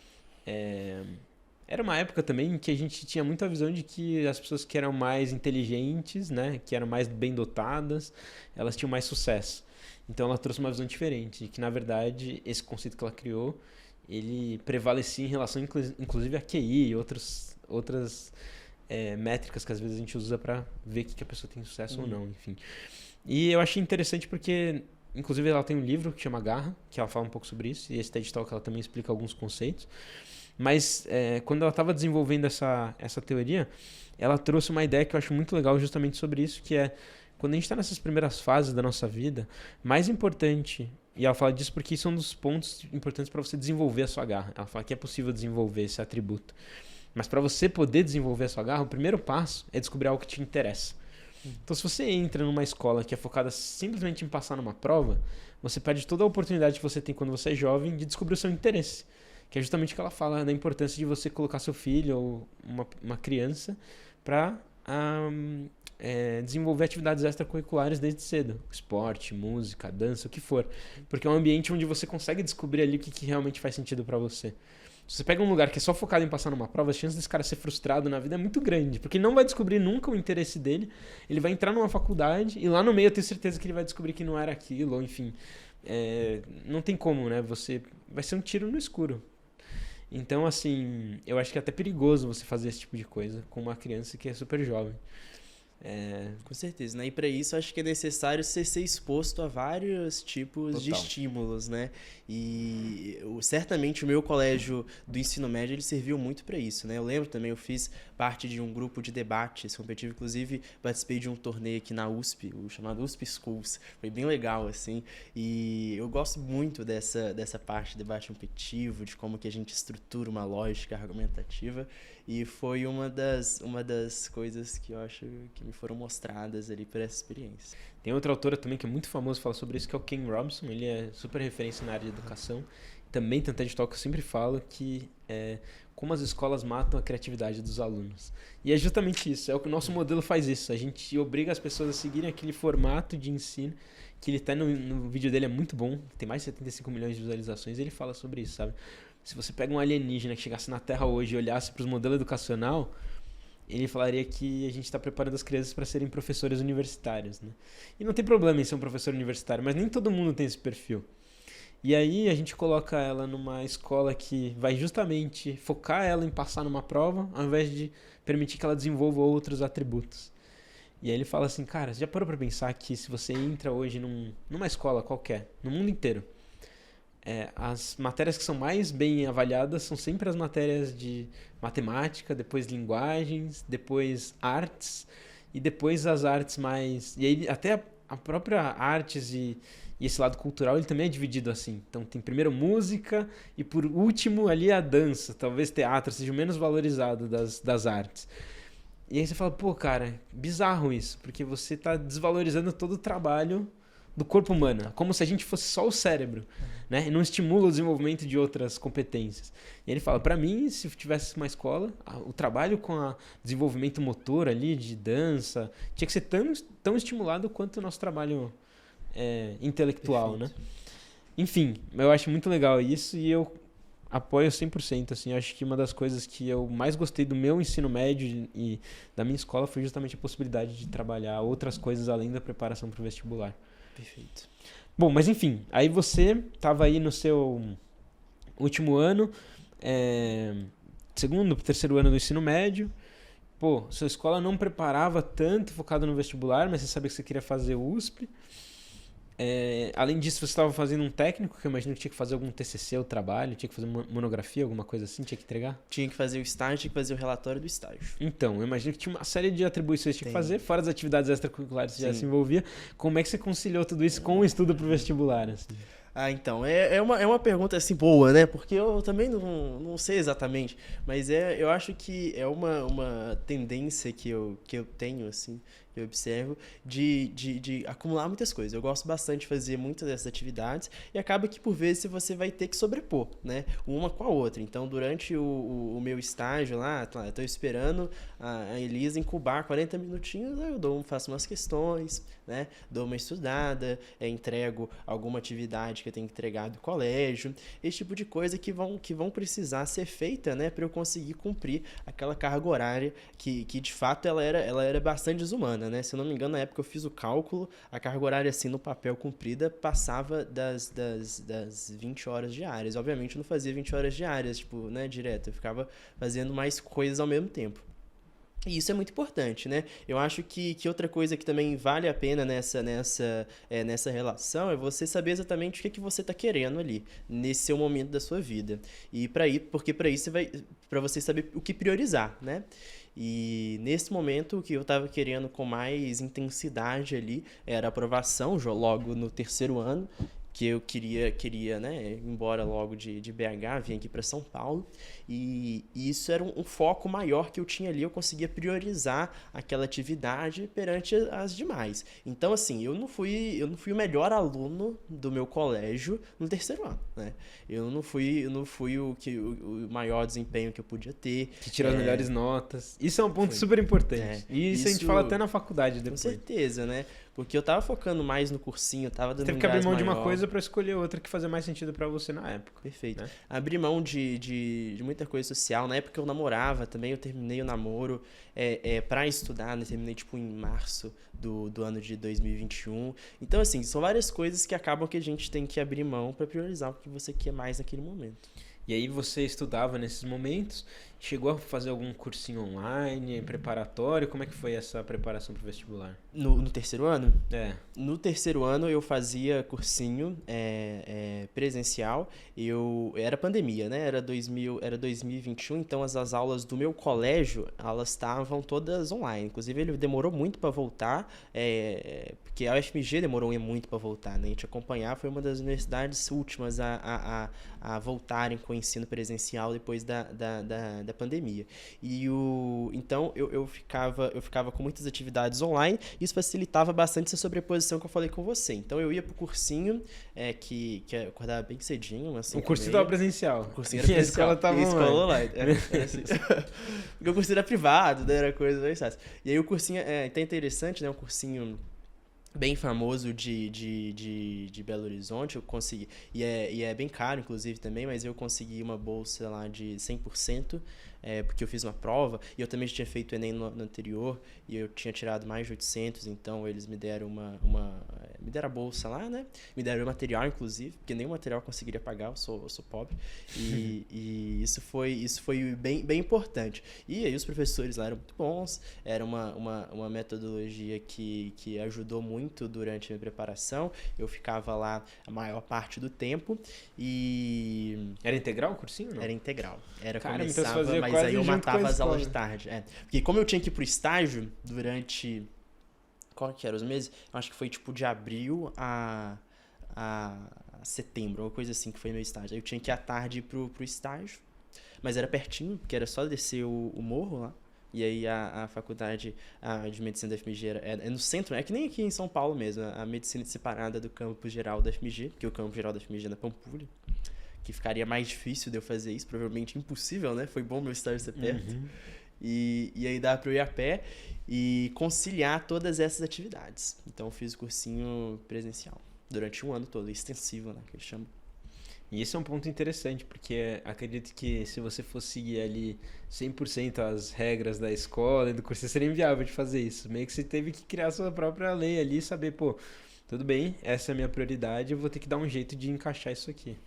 Era uma época também em que a gente tinha muita visão de que as pessoas que eram mais inteligentes, né, que eram mais bem dotadas, elas tinham mais sucesso. Então ela trouxe uma visão diferente, que na verdade esse conceito que ela criou, ele prevalecia em relação inclusive a QI e outras métricas que às vezes a gente usa para ver que a pessoa tem sucesso ou não, enfim. E eu achei interessante porque, inclusive ela tem um livro que chama Garra, que ela fala um pouco sobre isso, e esse TED Talk ela também explica alguns conceitos. Mas quando ela estava desenvolvendo essa teoria, ela trouxe uma ideia que eu acho muito legal justamente sobre isso, que é quando a gente está nessas primeiras fases da nossa vida, mais importante, e ela fala disso porque isso é um dos pontos importantes para você desenvolver a sua garra. Ela fala que é possível desenvolver esse atributo. Mas para você poder desenvolver a sua garra, o primeiro passo é descobrir algo que te interessa. Então, se você entra numa escola que é focada simplesmente em passar numa prova, você perde toda a oportunidade que você tem quando você é jovem de descobrir o seu interesse. Que é justamente o que ela fala da importância de você colocar seu filho ou uma criança para desenvolver atividades extracurriculares desde cedo. Esporte, música, dança, o que for. Porque é um ambiente onde você consegue descobrir ali o que realmente faz sentido para você. Se você pega um lugar que é só focado em passar numa prova, a chance desse cara ser frustrado na vida é muito grande. Porque ele não vai descobrir nunca o interesse dele. Ele vai entrar numa faculdade e lá no meio eu tenho certeza que ele vai descobrir que não era aquilo. Ou enfim, não tem como, né? Vai ser um tiro no escuro. Então, assim, eu acho que é até perigoso você fazer esse tipo de coisa com uma criança que é super jovem. Com certeza, né? E para isso acho que é necessário você ser exposto a vários tipos de estímulos, né? E certamente o meu colégio do ensino médio ele serviu muito para isso, né? Eu lembro também, eu fiz parte de um grupo de debates competitivo, inclusive participei de um torneio aqui na USP, o chamado USP Schools, foi bem legal, assim, e eu gosto muito dessa parte de debate competitivo, de como que a gente estrutura uma lógica argumentativa, e foi uma das coisas que eu acho que me foram mostradas ali por essa experiência. Tem outra autora também que é muito famosa fala sobre isso, que é o Ken Robinson. Ele é super referência na área de educação. Também tem um TED Talk que eu sempre falo que como as escolas matam a criatividade dos alunos. E é justamente isso, é o que o nosso modelo faz isso. A gente obriga as pessoas a seguirem aquele formato de ensino, que ele tá no vídeo dele é muito bom, tem mais de 75 milhões de visualizações, e ele fala sobre isso, sabe? Se você pega um alienígena que chegasse na Terra hoje e olhasse para os modelos educacionais, ele falaria que a gente está preparando as crianças para serem professores universitários, né? E não tem problema em ser um professor universitário, mas nem todo mundo tem esse perfil. E aí a gente coloca ela numa escola que vai justamente focar ela em passar numa prova, ao invés de permitir que ela desenvolva outros atributos. E aí ele fala assim, cara, você já parou para pensar que se você entra hoje numa escola qualquer, no mundo inteiro, as matérias que são mais bem avaliadas são sempre as matérias de matemática, depois linguagens, depois artes e depois as artes mais... E aí até a própria artes e esse lado cultural ele também é dividido assim. Então tem primeiro música e por último ali a dança. Talvez teatro seja o menos valorizado das artes. E aí você fala, pô cara, bizarro isso, porque você está desvalorizando todo o trabalho do corpo humano, como se a gente fosse só o cérebro, né? E não estimula o desenvolvimento de outras competências. E ele fala, para mim, se tivesse uma escola, o trabalho com o desenvolvimento motor ali, de dança, tinha que ser tão estimulado quanto o nosso trabalho intelectual, né? Enfim, eu acho muito legal isso e eu apoio 100%, assim, eu acho que uma das coisas que eu mais gostei do meu ensino médio e da minha escola foi justamente a possibilidade de trabalhar outras coisas além da preparação para o vestibular. Perfeito. Bom, mas enfim, aí você estava aí no seu último ano, segundo, terceiro ano do ensino médio. Pô, sua escola não preparava tanto focado no vestibular, mas você sabia que você queria fazer USP. Além disso, você estava fazendo um técnico, que eu imagino que tinha que fazer algum TCC, o trabalho, tinha que fazer uma monografia, alguma coisa assim, tinha que entregar? Tinha que fazer o estágio, tinha que fazer o relatório do estágio. Então, eu imagino que tinha uma série de atribuições que tinha que fazer, fora as atividades extracurriculares que já se envolvia. Como é que você conciliou tudo isso com o estudo para o vestibular? Assim? Então, é uma pergunta assim boa, né? Porque eu também não sei exatamente, mas eu acho que é uma tendência que eu tenho, assim, que eu observo, de acumular muitas coisas. Eu gosto bastante de fazer muitas dessas atividades e acaba que, por vezes, você vai ter que sobrepor, né? Uma com a outra. Então, durante o meu estágio lá, eu tô esperando a Elisa incubar 40 minutinhos, eu faço umas questões, né? Dou uma estudada, entrego alguma atividade que eu tenho que entregar do colégio, esse tipo de coisa que vão precisar ser feita, né? Para eu conseguir cumprir aquela carga horária que de fato ela era bastante desumana. Né? Se eu não me engano, na época eu fiz o cálculo, a carga horária assim no papel cumprida passava das 20 horas diárias. Obviamente eu não fazia 20 horas diárias, tipo, né, direto, eu ficava fazendo mais coisas ao mesmo tempo. E isso é muito importante, né? Eu acho que outra coisa que também vale a pena nessa relação é você saber exatamente o que você está querendo ali, nesse seu momento da sua vida. E porque para isso para você saber o que priorizar, né? E nesse momento, o que eu estava querendo com mais intensidade ali era a aprovação, logo no terceiro ano. que eu queria, né, ir embora logo de BH, vim aqui para São Paulo, e isso era um foco maior que eu tinha ali, eu conseguia priorizar aquela atividade perante as demais. Então, assim, eu não fui o melhor aluno do meu colégio no terceiro ano, né? Eu não fui o maior desempenho que eu podia ter. Que tirou as melhores notas. Isso é um ponto Foi. super importante. E isso a gente fala até na faculdade Com depois. certeza, né? Porque eu tava focando mais no cursinho, tava dando Teve um que abrir gás mão de uma maior. coisa pra escolher outra que fazia mais sentido pra você na época. Perfeito. Né? Abri mão de muita coisa social. Na época eu namorava também, eu terminei o namoro pra estudar, né? Terminei tipo em março do ano de 2021. Então, assim, são várias coisas que acabam que a gente tem que abrir mão pra priorizar o que você quer mais naquele momento. E aí você estudava nesses momentos, chegou a fazer algum cursinho online, preparatório? Como é que foi essa preparação pro vestibular? No terceiro ano? É. No terceiro ano eu fazia cursinho presencial. Era pandemia, né? Era 2021, então as aulas do meu colégio, elas estavam todas online. Inclusive ele demorou muito para voltar, porque a UFMG demorou muito para voltar, né? A gente acompanhar, foi uma das universidades últimas a voltarem com o ensino presencial depois da pandemia. Então eu ficava com muitas atividades online, e isso facilitava bastante essa sobreposição que eu falei com você. Então eu ia pro cursinho, que eu acordava bem cedinho, assim. O cursinho estava presencial. O cursinho era presencial. A escola estava online. Era assim. Porque o cursinho era privado, né? Era coisa mais fácil. E aí o cursinho é até interessante, né? Um cursinho bem famoso de Belo Horizonte, eu consegui, e é bem caro inclusive também, mas eu consegui uma bolsa lá de 100%, porque eu fiz uma prova, e eu também tinha feito o Enem no anterior, e eu tinha tirado mais de 800, então eles me deram me deram a bolsa lá, né? Me deram o material, inclusive, porque nenhum material eu conseguiria pagar, eu sou pobre, e isso foi bem importante. E aí os professores lá eram muito bons, era uma metodologia que ajudou muito durante a minha preparação. Eu ficava lá a maior parte do tempo e... Era integral o cursinho, não? Era integral. Cara, Começava, então você fazia mas quase aí eu junto matava com a as aulas escola. de tarde. Porque como eu tinha que ir pro estágio durante... Qual que era os meses? Eu acho que foi tipo de abril a setembro, uma coisa assim que foi meu estágio. Aí eu tinha que ir à tarde pro estágio, mas era pertinho, porque era só descer o morro lá. E aí a faculdade de medicina da FMG é no centro, é que nem aqui em São Paulo mesmo, a medicina separada do campus geral da FMG, porque o campus geral da FMG é na Pampulha, que ficaria mais difícil de eu fazer isso, provavelmente impossível, né? Foi bom meu estágio ser perto. Uhum. E aí dá pra eu ir a pé e conciliar todas essas atividades. Então eu fiz o cursinho presencial durante um ano todo, extensivo, né? Que eles chamam. E esse é um ponto interessante, porque acredito que se você fosse seguir ali 100% as regras da escola e do curso, seria inviável de fazer isso. Meio que você teve que criar sua própria lei ali e saber, pô, tudo bem, essa é a minha prioridade, eu vou ter que dar um jeito de encaixar isso aqui.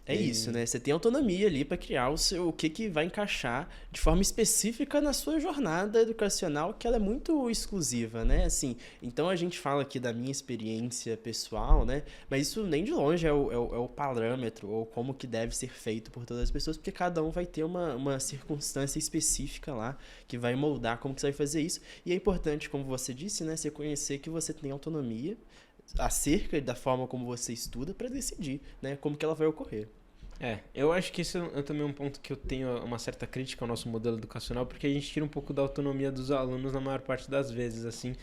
Isso, né? Você tem autonomia ali para criar o que vai encaixar de forma específica na sua jornada educacional, que ela é muito exclusiva, né? Assim, então a gente fala aqui da minha experiência pessoal, né? Mas isso nem de longe é o parâmetro ou como que deve ser feito por todas as pessoas, porque cada um vai ter uma circunstância específica lá que vai moldar como que você vai fazer isso. E é importante, como você disse, né? Você conhecer que você tem autonomia acerca da forma como você estuda para decidir, né, como que ela vai ocorrer. Eu acho que esse é também um ponto que eu tenho uma certa crítica ao nosso modelo educacional, porque a gente tira um pouco da autonomia dos alunos na maior parte das vezes, assim,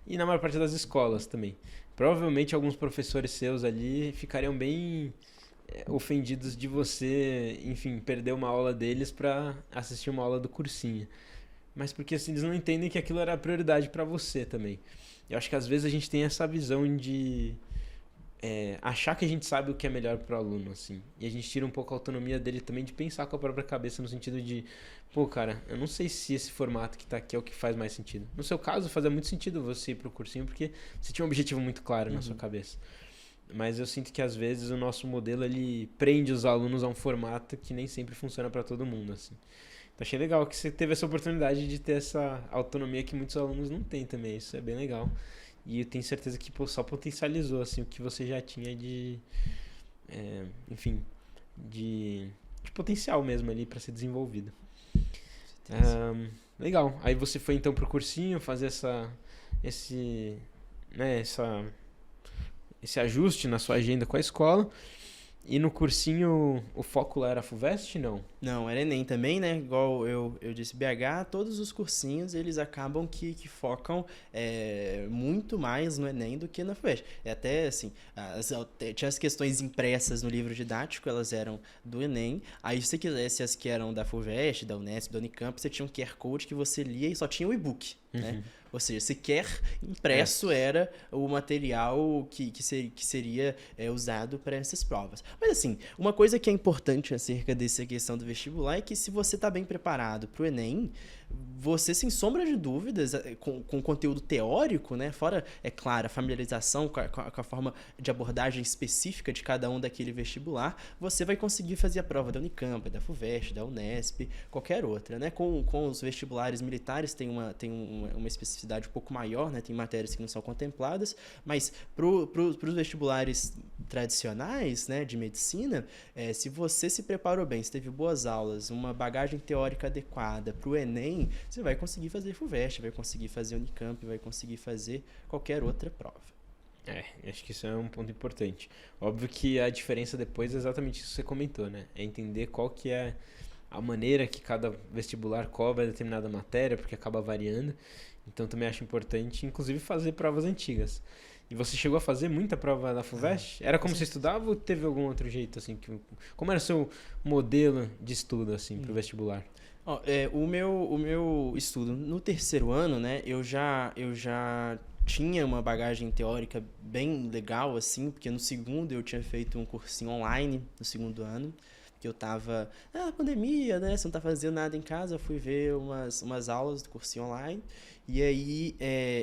e na maior parte das escolas também. Provavelmente alguns professores seus ali ficariam bem ofendidos de você, enfim, perder uma aula deles para assistir uma aula do cursinho. Mas porque assim, eles não entendem que aquilo era a prioridade para você também. Eu acho que às vezes a gente tem essa visão de achar que a gente sabe o que é melhor para o aluno, assim. E a gente tira um pouco a autonomia dele também de pensar com a própria cabeça no sentido de, pô, cara, eu não sei se esse formato que tá aqui é o que faz mais sentido. No seu caso, fazia muito sentido você ir pro cursinho porque você tinha um objetivo muito claro na sua cabeça. Mas eu sinto que às vezes o nosso modelo, ele prende os alunos a um formato que nem sempre funciona para todo mundo, assim. Então achei legal que você teve essa oportunidade de ter essa autonomia que muitos alunos não têm também. Isso é bem legal. E eu tenho certeza que só potencializou assim, o que você já tinha de potencial mesmo ali para ser desenvolvido. Legal. Aí você foi então pro cursinho fazer esse esse ajuste na sua agenda com a escola. E no cursinho, o foco lá era a FUVEST, não? Não, era Enem também, né? Igual eu disse, BH, todos os cursinhos, eles acabam que focam muito mais no Enem do que na FUVEST. Até, assim, tinha as questões impressas no livro didático, elas eram do Enem. Aí, se você quisesse as que eram da FUVEST, da Unesp, da Unicamp, você tinha um QR Code que você lia e só tinha o e-book, né? Ou seja, sequer impresso era o material que seria usado para essas provas. Mas assim, uma coisa que é importante acerca dessa questão do vestibular é que se você está bem preparado para o Enem, você, sem sombra de dúvidas, com conteúdo teórico, né? Fora, é claro, a familiarização com a forma de abordagem específica de cada um daquele vestibular, você vai conseguir fazer a prova da Unicamp, da FUVEST, da Unesp, qualquer outra, né? Com os vestibulares militares tem uma especificidade um pouco maior, né? Tem matérias que não são contempladas, mas para os vestibulares tradicionais, né, de medicina, se você se preparou bem, se teve boas aulas, uma bagagem teórica adequada para o Enem, você vai conseguir fazer FUVEST, vai conseguir fazer Unicamp, vai conseguir fazer qualquer outra prova. Acho que isso é um ponto importante. Óbvio que a diferença depois é exatamente isso que você comentou, né? É entender qual que é a maneira que cada vestibular cobra determinada matéria, porque acaba variando. Então também acho importante, inclusive, fazer provas antigas. E você chegou a fazer muita prova da FUVEST? Era como você estudava ou teve algum outro jeito, assim? Como era o seu modelo de estudo, assim, para o vestibular? O meu estudo no terceiro ano, né, eu já tinha uma bagagem teórica bem legal, assim, porque no segundo eu tinha feito um cursinho online, no segundo ano, que eu tava, pandemia, né, você não tá fazendo nada em casa, eu fui ver umas aulas do cursinho online, e aí,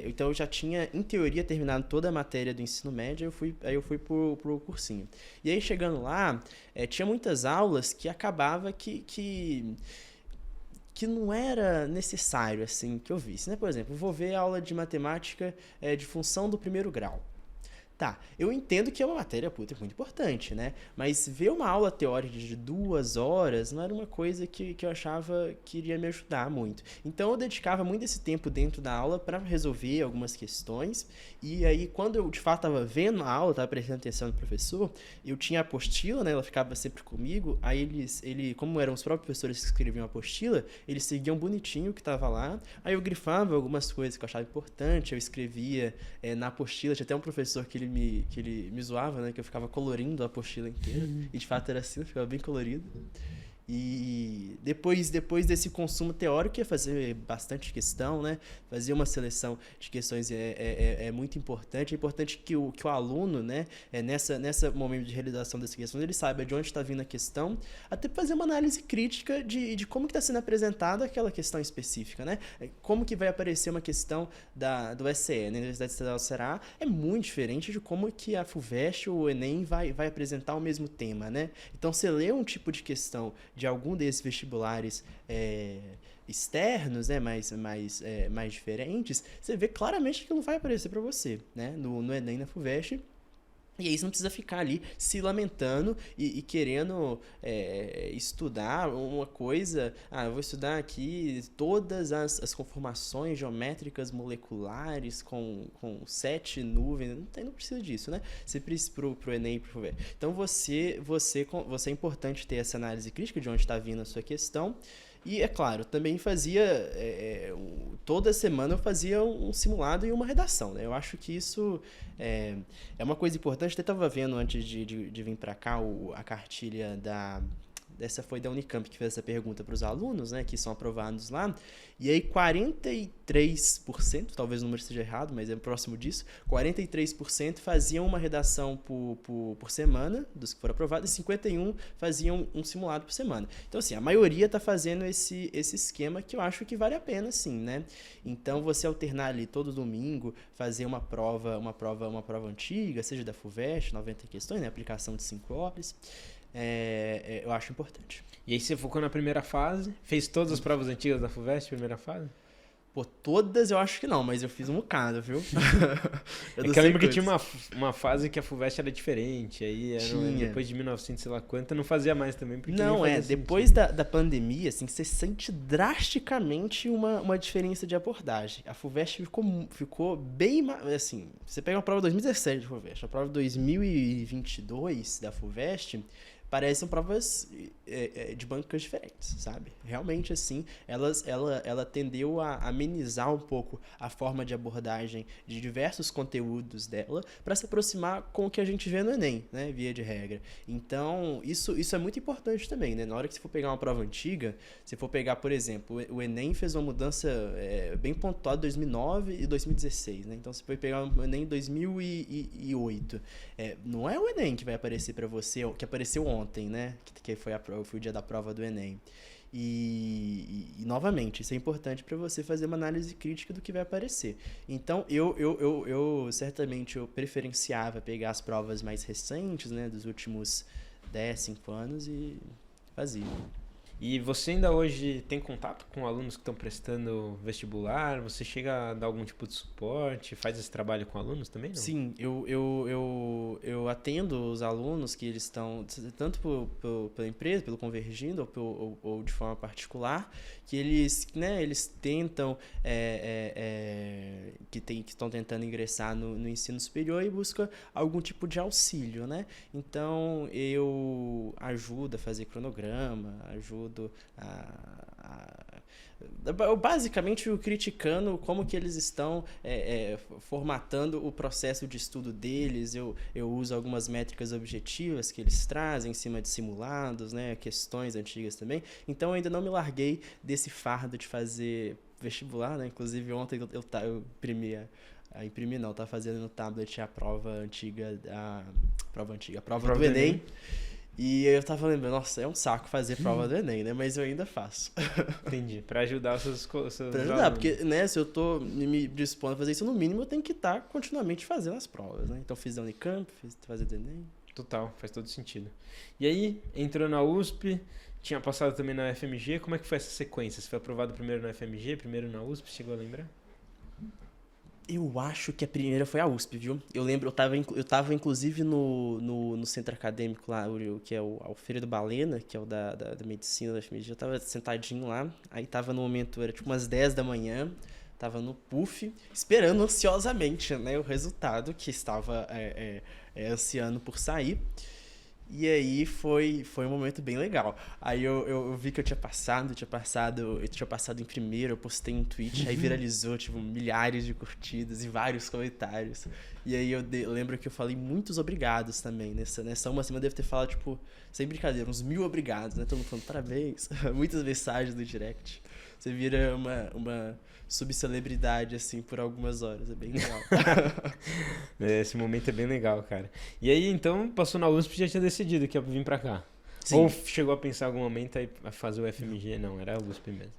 então eu já tinha, em teoria, terminado toda a matéria do ensino médio, aí eu fui pro cursinho. E aí, chegando lá, tinha muitas aulas que acabava que não era necessário, assim, que eu visse, né? Por exemplo, vou ver a aula de matemática de função do primeiro grau. Tá, eu entendo que é uma matéria muito importante, né? Mas ver uma aula teórica de 2 horas não era uma coisa que eu achava que iria me ajudar muito. Então eu dedicava muito esse tempo dentro da aula para resolver algumas questões. E aí, quando eu de fato estava vendo a aula, estava prestando atenção no professor, eu tinha a apostila, né? Ela ficava sempre comigo. Aí como eram os próprios professores que escreviam a apostila, eles seguiam bonitinho o que estava lá. Aí eu grifava algumas coisas que eu achava importante, eu escrevia na apostila. Tinha até um professor que ele me zoava, né? Que eu ficava colorindo a apostila inteira. E de fato era assim, eu ficava bem colorido. E depois desse consumo teórico, ia fazer bastante questão, né? Fazer uma seleção de questões é muito importante. É importante que o aluno, né, nessa momento de realização dessas questões, ele saiba de onde está vindo a questão, até fazer uma análise crítica de como está sendo apresentada aquela questão específica, né? Como que vai aparecer uma questão do SCE, na Universidade Estadual do Ceará, é muito diferente de como que a FUVEST ou o Enem vai apresentar o mesmo tema, né? Então, você lê um tipo de questão de algum desses vestibulares externos, né, mais diferentes, você vê claramente que não vai aparecer para você, né, no Enem, na FUVEST. E aí você não precisa ficar ali se lamentando e querendo estudar uma coisa. Eu vou estudar aqui todas as conformações geométricas moleculares com 7 nuvens. Não precisa disso, né? Você precisa pro Enem e pro FUVEST. Então você é importante ter essa análise crítica de onde está vindo a sua questão. E, é claro, também fazia... toda semana eu fazia um simulado e uma redação, né? Eu acho que isso é uma coisa importante. Eu estava vendo antes de vir para cá a cartilha essa foi da Unicamp que fez essa pergunta para os alunos, né, que são aprovados lá, e aí 43%, talvez o número esteja errado, mas é próximo disso, 43% faziam uma redação por semana, dos que foram aprovados, e 51% faziam um simulado por semana. Então, assim, a maioria está fazendo esse esquema que eu acho que vale a pena, sim, né? Então, você alternar ali todo domingo, fazer uma prova antiga, seja da FUVEST, 90 questões, né, aplicação de 5 horas, eu acho importante. E aí você focou na primeira fase? Fez todas as provas antigas da FUVEST, primeira fase? Pô, todas eu acho que não, mas eu fiz um bocado, viu? É que eu lembro que tinha uma fase que a FUVEST era diferente, aí depois de 1900, sei lá quanto, não fazia mais também. Porque não, depois da pandemia, assim, você sente drasticamente uma diferença de abordagem. A FUVEST ficou bem, assim, você pega uma prova de 2017 da FUVEST, a prova de 2022 da FUVEST, parecem provas de bancas diferentes, sabe? Realmente, assim, ela tendeu a amenizar um pouco a forma de abordagem de diversos conteúdos dela para se aproximar com o que a gente vê no Enem, né? Via de regra. Então, isso é muito importante também, né? Na hora que você for pegar uma prova antiga, se for pegar, por exemplo, o Enem fez uma mudança bem pontuada em 2009 e 2016, né? Então, se for pegar o Enem em 2008, não é o Enem que vai aparecer para você, que apareceu ontem, né? Que foi o dia da prova do Enem. E novamente, isso é importante para você fazer uma análise crítica do que vai aparecer. Então, eu certamente preferenciava pegar as provas mais recentes, né? Dos últimos 10, 5 anos e fazia. E você ainda hoje tem contato com alunos que estão prestando vestibular? Você chega a dar algum tipo de suporte? Faz esse trabalho com alunos também, não? Sim, eu atendo os alunos que eles estão, tanto pela empresa, pelo Convergindo, ou de forma particular, que eles tentam, que estão tentando ingressar no ensino superior e buscam algum tipo de auxílio, né? Então, eu ajudo a fazer cronograma, ajudo basicamente criticando como que eles estão formatando o processo de estudo deles. Eu uso algumas métricas objetivas que eles trazem em cima de simulados, né, questões antigas também. Então eu ainda não me larguei desse fardo de fazer vestibular, né? Inclusive ontem eu imprimi não, tava fazendo no tablet a prova do Enem. E eu tava lembrando, nossa, é um saco fazer prova do Enem, né? Mas eu ainda faço. Entendi. Pra ajudar os seus pra ajudar, alunos. porque, né, se eu tô me dispondo a fazer isso, no mínimo eu tenho que estar continuamente fazendo as provas, né? Então fiz da Unicamp, fiz fazer do Enem. Total, faz todo sentido. E aí, entrou na USP, tinha passado também na FMG, como é que foi essa sequência? Você foi aprovado primeiro na FMG, primeiro na USP, chegou a lembrar? Eu acho que a primeira foi a USP, viu? Eu lembro, eu tava inclusive no centro acadêmico lá, que é o Alfredo do Balena, que é o da medicina da FMG. Eu tava sentadinho lá, aí tava no momento, era tipo umas 10 da manhã, tava no PUF, esperando ansiosamente, né, o resultado que estava ansiando por sair. E aí foi um momento bem legal. Aí eu vi que eu tinha passado em primeiro, eu postei um tweet, aí viralizou, tipo, milhares de curtidas e vários comentários. E aí eu lembro que eu falei muitos obrigados também. Nessa uma semana eu devo ter falado, tipo, sem brincadeira, uns 1000 obrigados, né? Todo mundo falando parabéns. Muitas mensagens no direct. Você vira uma subcelebridade, assim, por algumas horas. É bem legal. Esse momento é bem legal, cara. E aí, então, passou na USP e já tinha decidido que ia vir pra cá? Sim. Ou chegou a pensar em algum momento aí a fazer o FMG? Não, era a USP mesmo.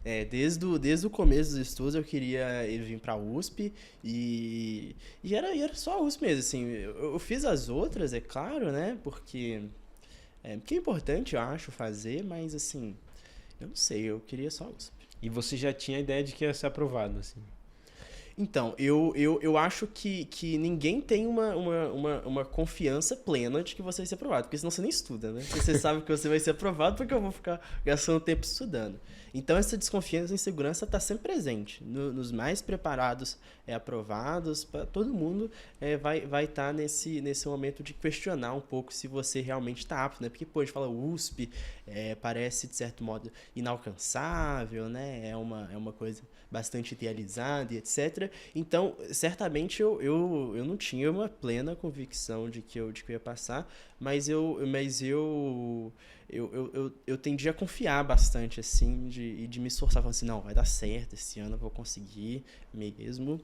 Desde o começo dos estudos eu queria vir pra USP e era só a USP mesmo, assim. Eu fiz as outras, é claro, né? Porque é importante, eu acho, fazer, mas, assim, eu não sei, eu queria só a USP. E você já tinha a ideia de que ia ser aprovado, assim? Então, eu acho que ninguém tem uma confiança plena de que você vai ser aprovado, porque senão você nem estuda, né? Você sabe que você vai ser aprovado, porque eu vou ficar gastando tempo estudando. Então, essa desconfiança e insegurança está sempre presente. Nos mais preparados aprovados, para todo mundo vai estar nesse momento de questionar um pouco se você realmente está apto, né? Porque, pô, a gente fala USP, parece, de certo modo, inalcançável, né? É uma coisa bastante idealizada e etc. Então, certamente eu não tinha uma plena convicção de que eu ia passar, mas eu tendia a confiar bastante, assim, de me esforçar, falando assim, não, vai dar certo, esse ano eu vou conseguir mesmo.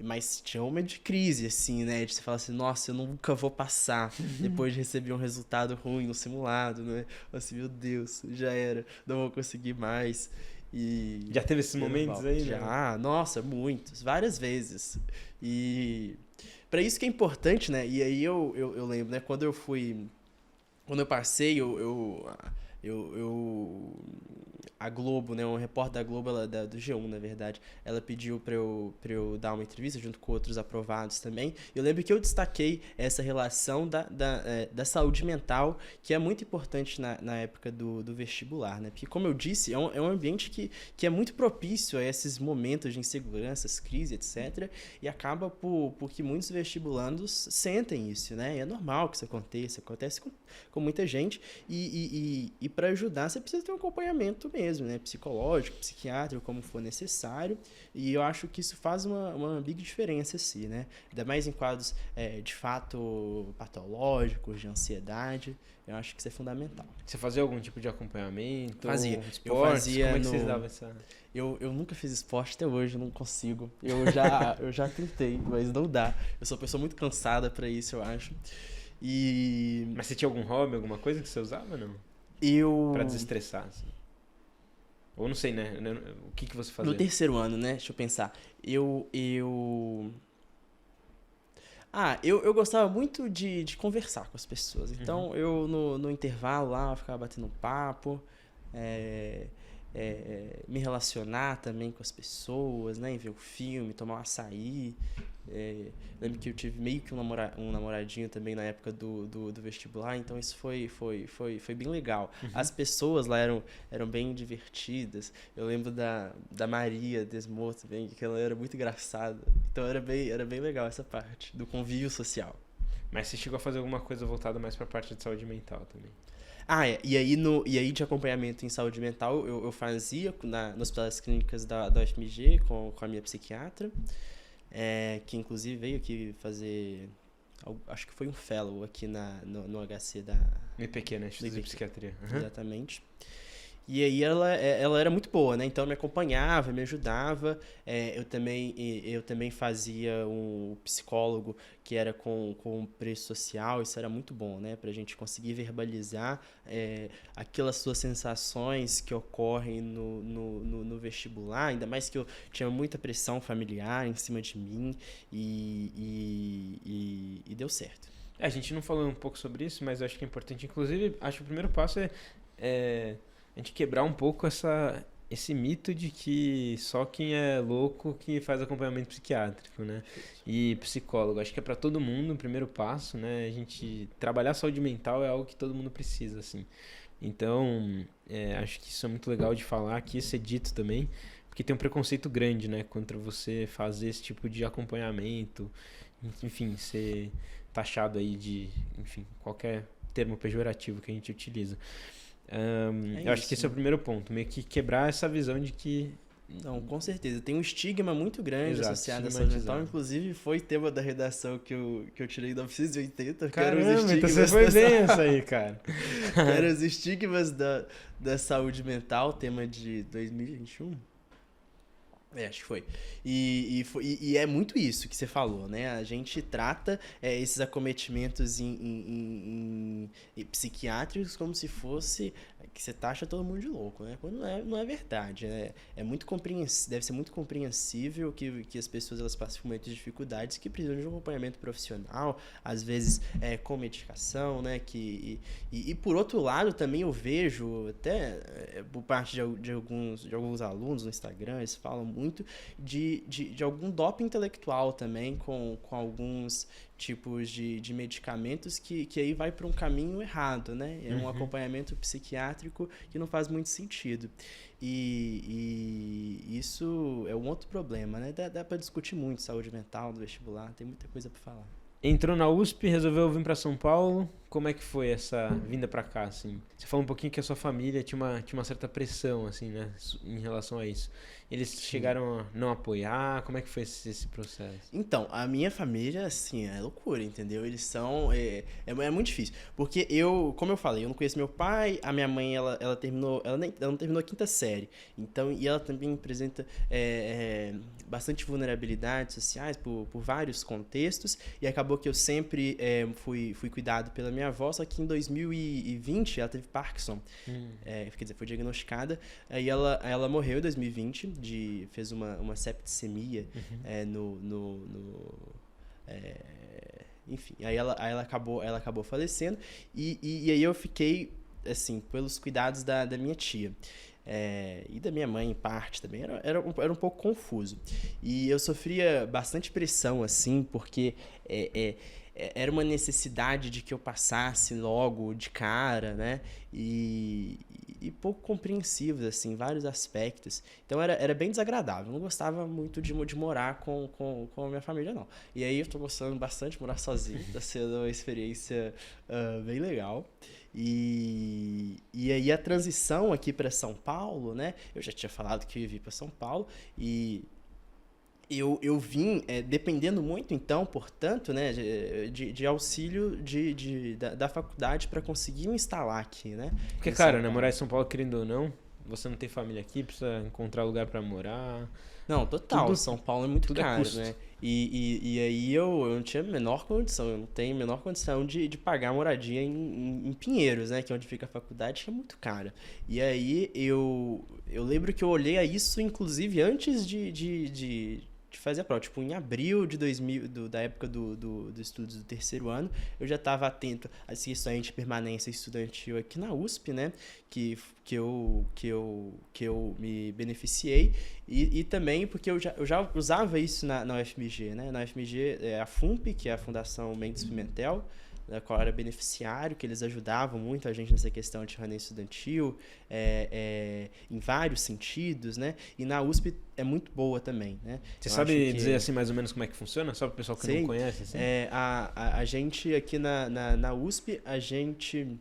Mas tinha uma de crise, assim, né? De você falar assim, nossa, eu nunca vou passar depois de receber um resultado ruim no simulado, né? Assim, meu Deus, já era, não vou conseguir mais. E já teve esses momentos aí, né? Já, nossa, muitos, várias vezes. E para isso que é importante, né? E aí eu lembro, né? Quando eu passei, a Globo, né, um repórter da Globo, do G1, na verdade, ela pediu pra eu dar uma entrevista junto com outros aprovados também. Eu lembro que eu destaquei essa relação da saúde mental, que é muito importante na época do vestibular, né? Porque, como eu disse, é um ambiente que é muito propício a esses momentos de inseguranças, crise, etc. E acaba por que muitos vestibulandos sentem isso, né? E é normal que isso acontece com muita gente. E para ajudar, você precisa ter um acompanhamento mesmo, né? Psicológico, psiquiátrico, como for necessário. E eu acho que isso faz uma big diferença, assim, né? Ainda mais em quadros, de fato, patológicos, de ansiedade. Eu acho que isso é fundamental. Você fazia algum tipo de acompanhamento? Fazia. Esportes? Eu fazia Como é que vocês davam essa... Eu nunca fiz esporte, até hoje não consigo. Eu já tentei, mas não dá. Eu sou uma pessoa muito cansada pra isso, eu acho. Mas você tinha algum hobby, alguma coisa que você usava, não? Pra desestressar, assim. Ou não sei, né? O que você fazia? No terceiro ano, né? Deixa eu pensar. Eu gostava muito de conversar com as pessoas. Então, eu no intervalo lá, eu ficava batendo um papo, me relacionar também com as pessoas, né? Ver o filme, tomar um açaí. Lembro que eu tive meio que um namoradinho também na época do vestibular, então isso foi bem legal. As pessoas lá eram bem divertidas. Eu lembro da Maria Desmor também, que ela era muito engraçada. Então era bem legal essa parte do convívio social. Mas você chegou a fazer alguma coisa voltada mais pra parte de saúde mental também? E aí de acompanhamento em saúde mental eu fazia nos hospitais clínicas da UFMG com a minha psiquiatra. Que inclusive veio aqui fazer, acho que foi um fellow aqui no HC da... No IPQ, né? Instituto de Psiquiatria. Exatamente. E aí ela era muito boa, né? Então ela me acompanhava, me ajudava. Eu também fazia um psicólogo que era com preço social. Isso era muito bom, né? Pra gente conseguir verbalizar aquelas suas sensações que ocorrem no vestibular. Ainda mais que eu tinha muita pressão familiar em cima de mim. E deu certo. A gente não falou um pouco sobre isso, mas eu acho que é importante. Inclusive, acho que o primeiro passo é a gente quebrar um pouco esse mito de que só quem é louco que faz acompanhamento psiquiátrico, né? E psicólogo. Acho que é para todo mundo o primeiro passo, né? A gente trabalhar a saúde mental é algo que todo mundo precisa, assim. Então, acho que isso é muito legal de falar aqui, ser dito também, porque tem um preconceito grande, né? Contra você fazer esse tipo de acompanhamento, enfim, ser taxado aí de, enfim, qualquer termo pejorativo que a gente utiliza. Eu acho que esse é o primeiro ponto, meio que quebrar essa visão de que... Não, com certeza. Tem um estigma muito grande associado à saúde mental. Inclusive, foi tema da redação que eu tirei em 980. Caramba, então você foi bem essa aí, cara. Eram os estigmas da saúde mental, tema de 2021. Acho que foi. E é muito isso que você falou, né? A gente trata esses acometimentos em psiquiátricos como se fosse que você taxa todo mundo de louco, né? Quando não é verdade, né? Deve ser muito compreensível que as pessoas elas passam por muitas dificuldades, que precisam de um acompanhamento profissional, às vezes com medicação, né? E por outro lado também eu vejo até por parte de alguns alunos no Instagram, eles falam muito de algum doping intelectual também com alguns tipos de medicamentos que aí vai para um caminho errado, né? É um acompanhamento psiquiátrico que não faz muito sentido. E isso é um outro problema, né? Dá para discutir muito saúde mental no vestibular, tem muita coisa para falar. Entrou na USP, resolveu vir para São Paulo. Como é que foi essa vinda para cá, assim? Você falou um pouquinho que a sua família tinha uma certa pressão, assim, né? Em relação a isso. Eles chegaram a não apoiar? Como é que foi esse processo? Então, a minha família, assim, é loucura, entendeu? Eles são... É muito difícil. Porque como eu falei, eu não conheço meu pai. A minha mãe, ela não terminou a quinta série. Então, e ela também apresenta bastante vulnerabilidades sociais por vários contextos. E acabou que eu sempre fui cuidado pela minha avó, só que em 2020 ela teve Parkinson. Quer dizer, foi diagnosticada. Aí ela morreu em 2020, fez uma septicemia enfim, aí ela acabou falecendo. E aí eu fiquei, assim, pelos cuidados da minha tia. e da minha mãe em parte também, era um pouco confuso. E eu sofria bastante pressão, assim, porque era uma necessidade de que eu passasse logo de cara, né? E pouco compreensivos, assim, em vários aspectos. Então era bem desagradável. Eu não gostava muito de morar com a minha família, não. E aí eu tô gostando bastante de morar sozinho. Tá sendo uma experiência bem legal. E aí a transição aqui para São Paulo, né? Eu já tinha falado que eu ia vir para São Paulo e eu vim dependendo muito, então, portanto, né, de auxílio da faculdade para conseguir me instalar aqui, né? Porque, cara, né, morar em São Paulo, querendo ou não, você não tem família aqui, precisa encontrar lugar pra morar. Não, total. Tudo, São Paulo é muito tudo é caro, custo. né? E aí eu não tinha a menor condição, eu não tenho a menor condição de pagar moradia em Pinheiros, né? Que é onde fica a faculdade, que é muito cara. E aí eu lembro que eu olhei a isso, inclusive, antes de fazer a prova. Tipo, em abril de 2000, da época dos estudos do terceiro ano, eu já estava atento às questões de permanência estudantil aqui na USP, né? Que eu me beneficiei. E também porque eu já usava isso na UFMG, né? Na UFMG, a FUMP, que é a Fundação Mendes Pimentel, da qual era beneficiário, que eles ajudavam muito a gente nessa questão de permanência estudantil, em vários sentidos, né? E na USP é muito boa também, né? Você sabe dizer assim mais ou menos como é que funciona? Só para o pessoal que não conhece? Assim? A gente aqui na USP, a gente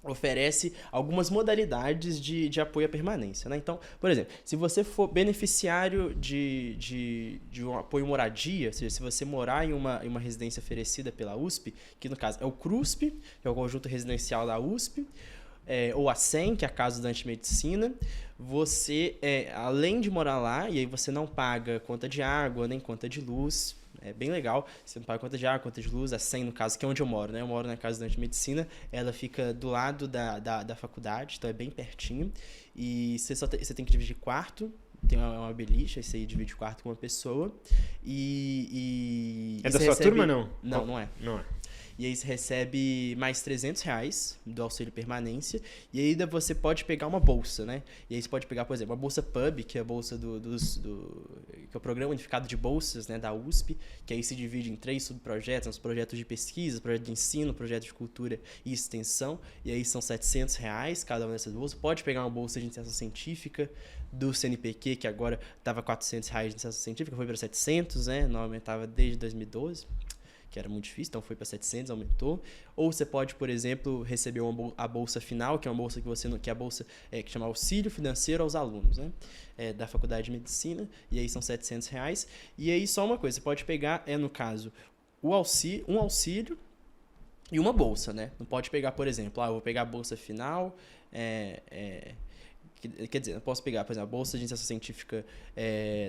oferece algumas modalidades de apoio à permanência, né? Então, por exemplo, se você for beneficiário de um apoio moradia, ou seja, se você morar em uma residência oferecida pela USP, que no caso é o CRUSP, que é o Conjunto Residencial da USP, ou a SEM, que é a Casa Estudante de Medicina, você, além de morar lá, e aí você não paga conta de água, nem conta de luz, é bem legal, você não paga conta de água, conta de luz, a SEM, no caso, que é onde eu moro, né? Eu moro na Casa Estudante de Medicina, ela fica do lado da faculdade, então é bem pertinho, e você tem que dividir quarto, tem uma beliche, aí você divide o quarto com uma pessoa, É da sua turma, não? Não, não é. Não é. E aí você recebe mais R$300 do auxílio permanência. E ainda você pode pegar uma bolsa, né? E aí você pode pegar, por exemplo, uma bolsa PUB, que é a bolsa que é o Programa Unificado de Bolsas, né, da USP, que aí se divide em 3 subprojetos, os projetos de pesquisa, projeto de ensino, projeto de cultura e extensão. E aí são R$700 cada uma dessas bolsas. Pode pegar uma bolsa de iniciação científica do CNPq, que agora estava R$400 de iniciação científica, foi para 700, né? Não aumentava desde 2012. Que era muito difícil, então foi para 700, aumentou. Ou você pode, por exemplo, receber a bolsa final, que é uma bolsa que é a bolsa que chama Auxílio Financeiro aos Alunos, né? Da Faculdade de Medicina, e aí são R$700. E aí só uma coisa, você pode pegar, no caso, um auxílio e uma bolsa, né? Não pode pegar, por exemplo, eu vou pegar a bolsa final, quer dizer, eu posso pegar, por exemplo, a bolsa de iniciação científica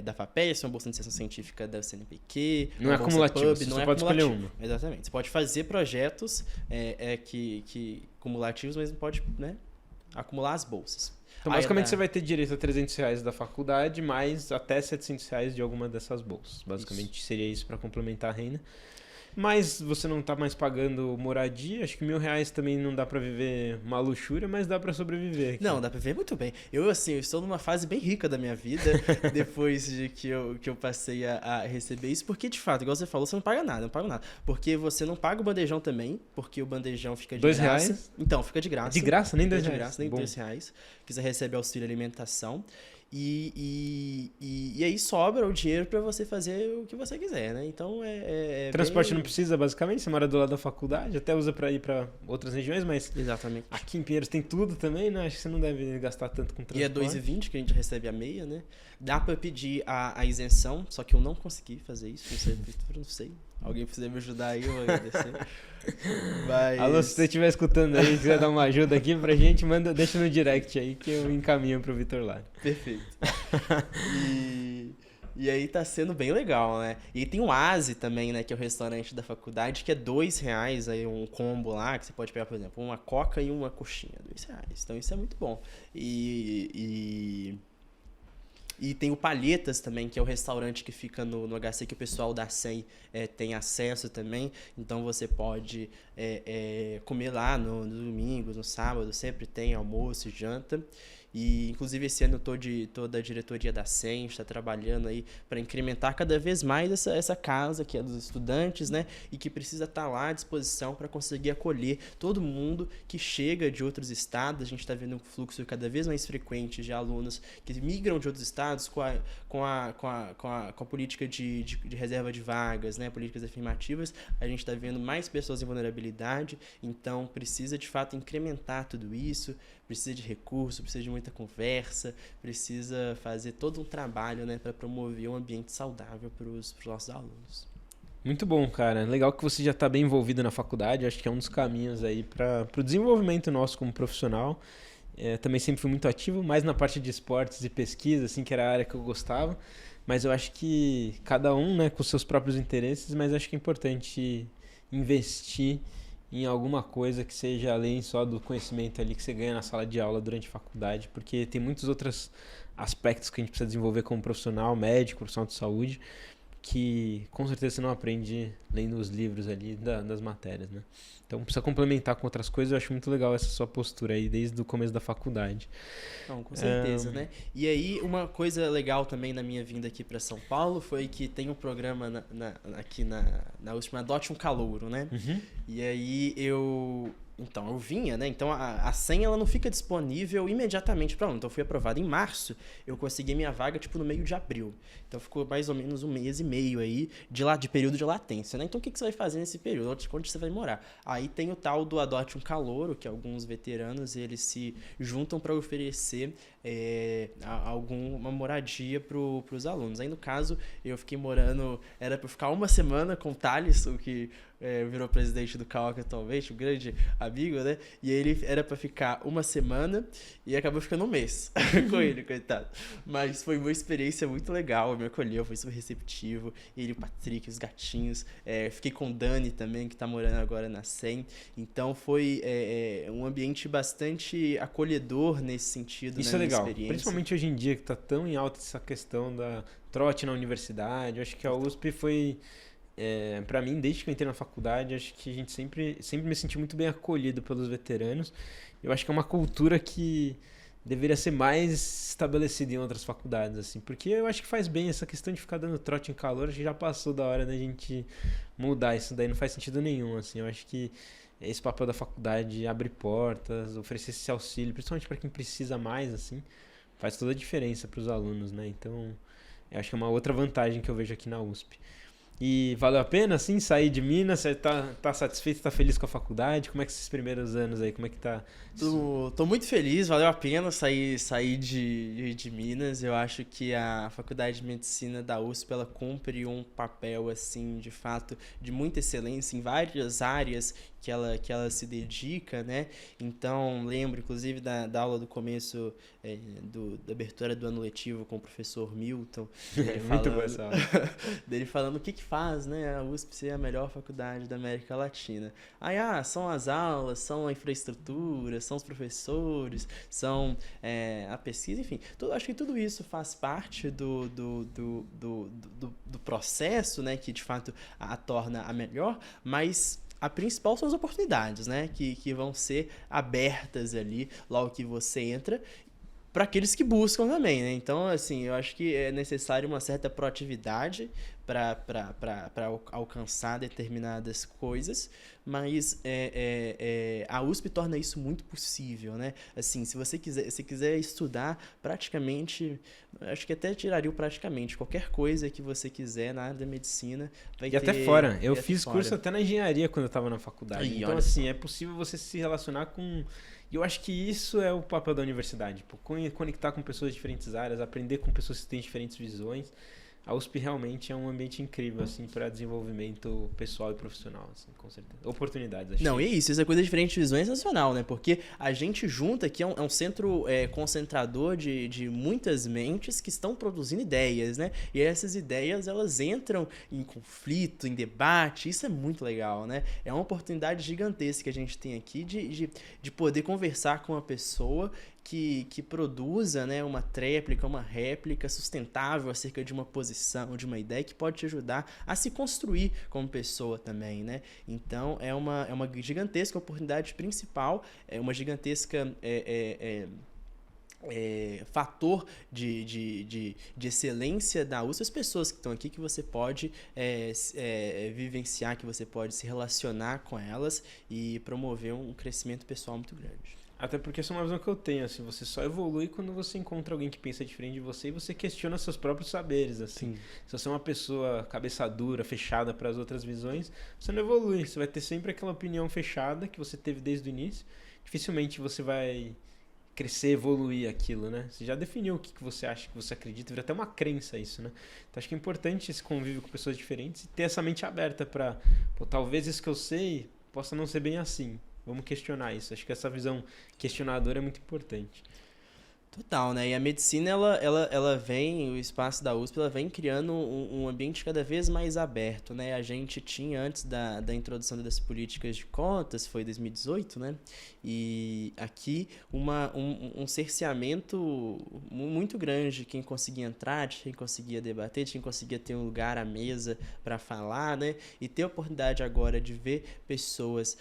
da FAPESP, uma bolsa de iniciação científica da CNPq. Não é acumulativo, você só pode escolher uma. Exatamente. Você pode fazer projetos cumulativos, mas não pode, né, acumular as bolsas. Então, basicamente, você vai ter direito a R$300 da faculdade, mais até R$700 de alguma dessas bolsas. Basicamente, seria isso para complementar a renda. Mas você não tá mais pagando moradia, acho que R$1.000 também não dá pra viver uma luxúria, mas dá pra sobreviver aqui. Não, dá pra viver muito bem. Eu estou numa fase bem rica da minha vida, depois de que eu passei a receber isso, porque de fato, igual você falou, você não paga nada, não paga nada. Porque você não paga o bandejão também, porque o bandejão fica de graça. R$2? Então, fica de graça. De graça? Nem R$2? De graça, nem R$2, que você recebe auxílio alimentação. E aí sobra o dinheiro para você fazer o que você quiser, né? Então transporte não precisa, basicamente, você mora do lado da faculdade, até usa para ir para outras regiões, mas exatamente. Aqui em Pinheiros tem tudo também, né? Acho que você não deve gastar tanto com transporte. E é R$2,20 que a gente recebe a meia, né? Dá para pedir a isenção, só que eu não consegui fazer isso, não sei. Alguém precisa me ajudar aí, eu vou agradecer. Mas... Alô, se você estiver escutando aí, quiser dar uma ajuda aqui pra gente, deixa no direct aí que eu encaminho pro Vitor Lara. Perfeito. E aí tá sendo bem legal, né? E tem o Asi também, né? Que é o restaurante da faculdade, que é R$2 aí, um combo lá, que você pode pegar, por exemplo, uma coca e uma coxinha, R$2. Então isso é muito bom. E tem o Palhetas também, que é o restaurante que fica no HC, que o pessoal da SEM tem acesso também. Então você pode comer lá no domingo, no sábado, sempre tem almoço e janta. E, inclusive, esse ano toda a diretoria da SEM está trabalhando aí para incrementar cada vez mais essa casa que é dos estudantes, né? E que precisa estar lá à disposição para conseguir acolher todo mundo que chega de outros estados. A gente está vendo um fluxo cada vez mais frequente de alunos que migram de outros estados com a política de reserva de vagas, né? Políticas afirmativas. A gente está vendo mais pessoas em vulnerabilidade, então precisa de fato incrementar tudo isso, precisa de recurso, precisa de muita conversa, precisa fazer todo um trabalho, né, para promover um ambiente saudável para os nossos alunos. Muito bom, cara. Legal que você já está bem envolvido na faculdade. Acho que é um dos caminhos aí para o desenvolvimento nosso como profissional. Também sempre fui muito ativo, mais na parte de esportes e pesquisa, assim, que era a área que eu gostava. Mas eu acho que cada um, né, com seus próprios interesses, mas acho que é importante investir em alguma coisa que seja além só do conhecimento ali que você ganha na sala de aula durante a faculdade, porque tem muitos outros aspectos que a gente precisa desenvolver como profissional, médico, profissional de saúde, que com certeza você não aprende lendo os livros ali das matérias, né? Então precisa complementar com outras coisas. Eu acho muito legal essa sua postura aí desde o começo da faculdade. Não, com certeza, né? E aí uma coisa legal também na minha vinda aqui para São Paulo foi que tem um programa aqui na USP, Adote um Calouro, né? Uhum. E aí eu vinha, né? Então a senha ela não fica disponível imediatamente para aluno. Então eu fui aprovado em março, eu consegui minha vaga tipo no meio de abril. Então ficou mais ou menos 1 mês e meio aí de período de latência, né? Então o que você vai fazer nesse período? Onde você vai morar? Aí tem o tal do Adote um Calouro, que alguns veteranos eles se juntam para oferecer alguma moradia para os alunos. Aí no caso eu fiquei morando, era para ficar uma semana com o Thales, o que virou presidente do CAOC atualmente, um grande amigo, né? E ele era pra ficar uma semana e acabou ficando um mês com ele, coitado. Mas foi uma experiência muito legal, me acolheu, foi super receptivo. Ele, o Patrick, os gatinhos. Fiquei com o Dani também, que tá morando agora na SEM. Então foi um ambiente bastante acolhedor nesse sentido. Isso na é legal, experiência. principalmente hoje em dia que tá tão em alta essa questão da trote na universidade. Eu acho que a USP foi... para mim, desde que eu entrei na faculdade, acho que a gente sempre me senti muito bem acolhido pelos veteranos. Eu acho que é uma cultura que deveria ser mais estabelecida em outras faculdades, assim, porque eu acho que faz bem essa questão de ficar dando trote em calor. Acho que já passou da hora da gente mudar isso daí, não faz sentido nenhum, assim. Eu acho que esse papel da faculdade abre portas, oferecer esse auxílio, principalmente para quem precisa mais, assim, faz toda a diferença para os alunos, né? Então, eu acho que é uma outra vantagem que eu vejo aqui na USP. E valeu a pena, assim, sair de Minas? Você tá satisfeito, tá feliz com a faculdade? Como é que esses primeiros anos aí, como é que tá? Tô muito feliz, valeu a pena sair de Minas. Eu acho que a Faculdade de Medicina da USP, ela cumpre um papel, assim, de fato, de muita excelência em várias áreas que ela se dedica, né? Então, lembro, inclusive, da aula do começo, da abertura do ano letivo com o professor Milton. Muito boa essa aula. Dele falando o que faz, né, a USP ser a melhor faculdade da América Latina. Aí, são as aulas, são a infraestrutura, são os professores, são a pesquisa, enfim. Acho que tudo isso faz parte do processo, né, que de fato a torna a melhor, mas a principal são as oportunidades, né, que vão ser abertas ali logo que você entra, para aqueles que buscam também, né? Então, assim, eu acho que é necessário uma certa proatividade para alcançar determinadas coisas, mas a USP torna isso muito possível, né? Assim, se você quiser estudar praticamente, acho que até tiraria o praticamente, qualquer coisa que você quiser na área da medicina vai ter... E até fora, eu fiz curso até na engenharia quando eu estava na faculdade, Aí, então assim, é possível você se relacionar com... E eu acho que isso é o papel da universidade, tipo, conectar com pessoas de diferentes áreas, aprender com pessoas que têm diferentes visões. A USP realmente é um ambiente incrível, assim, para desenvolvimento pessoal e profissional, assim, com certeza. Oportunidades, acho. Não, e isso é coisa de diferentes visões nacional, né? Porque a gente junta aqui, é um centro concentrador de muitas mentes que estão produzindo ideias, né? E essas ideias, elas entram em conflito, em debate, isso é muito legal, né? É uma oportunidade gigantesca que a gente tem aqui de poder conversar com uma pessoa que produza, né, uma réplica sustentável acerca de uma posição, de uma ideia que pode te ajudar a se construir como pessoa também, né? Então, é uma gigantesca oportunidade principal, é uma gigantesca fator de excelência da USP, as pessoas que estão aqui, que você pode vivenciar, que você pode se relacionar com elas e promover um crescimento pessoal muito grande. Até porque essa é uma visão que eu tenho, assim, você só evolui quando você encontra alguém que pensa diferente de você e você questiona seus próprios saberes, assim. Sim. Se você é uma pessoa cabeça dura, fechada para as outras visões, você não evolui, você vai ter sempre aquela opinião fechada que você teve desde o início. Dificilmente você vai crescer, evoluir aquilo, né? Você já definiu o que você acha, que você acredita, vira até uma crença isso, né? Então acho que é importante esse convívio com pessoas diferentes e ter essa mente aberta para, talvez isso que eu sei possa não ser bem assim. Vamos questionar isso. Acho que essa visão questionadora é muito importante. Total, né? E a medicina, ela vem, o espaço da USP, ela vem criando um ambiente cada vez mais aberto, né? A gente tinha, antes da introdução das políticas de cotas, foi 2018, né? E aqui um cerceamento muito grande de quem conseguia entrar, de quem conseguia debater, de quem conseguia ter um lugar à mesa para falar, né? E ter a oportunidade agora de ver pessoas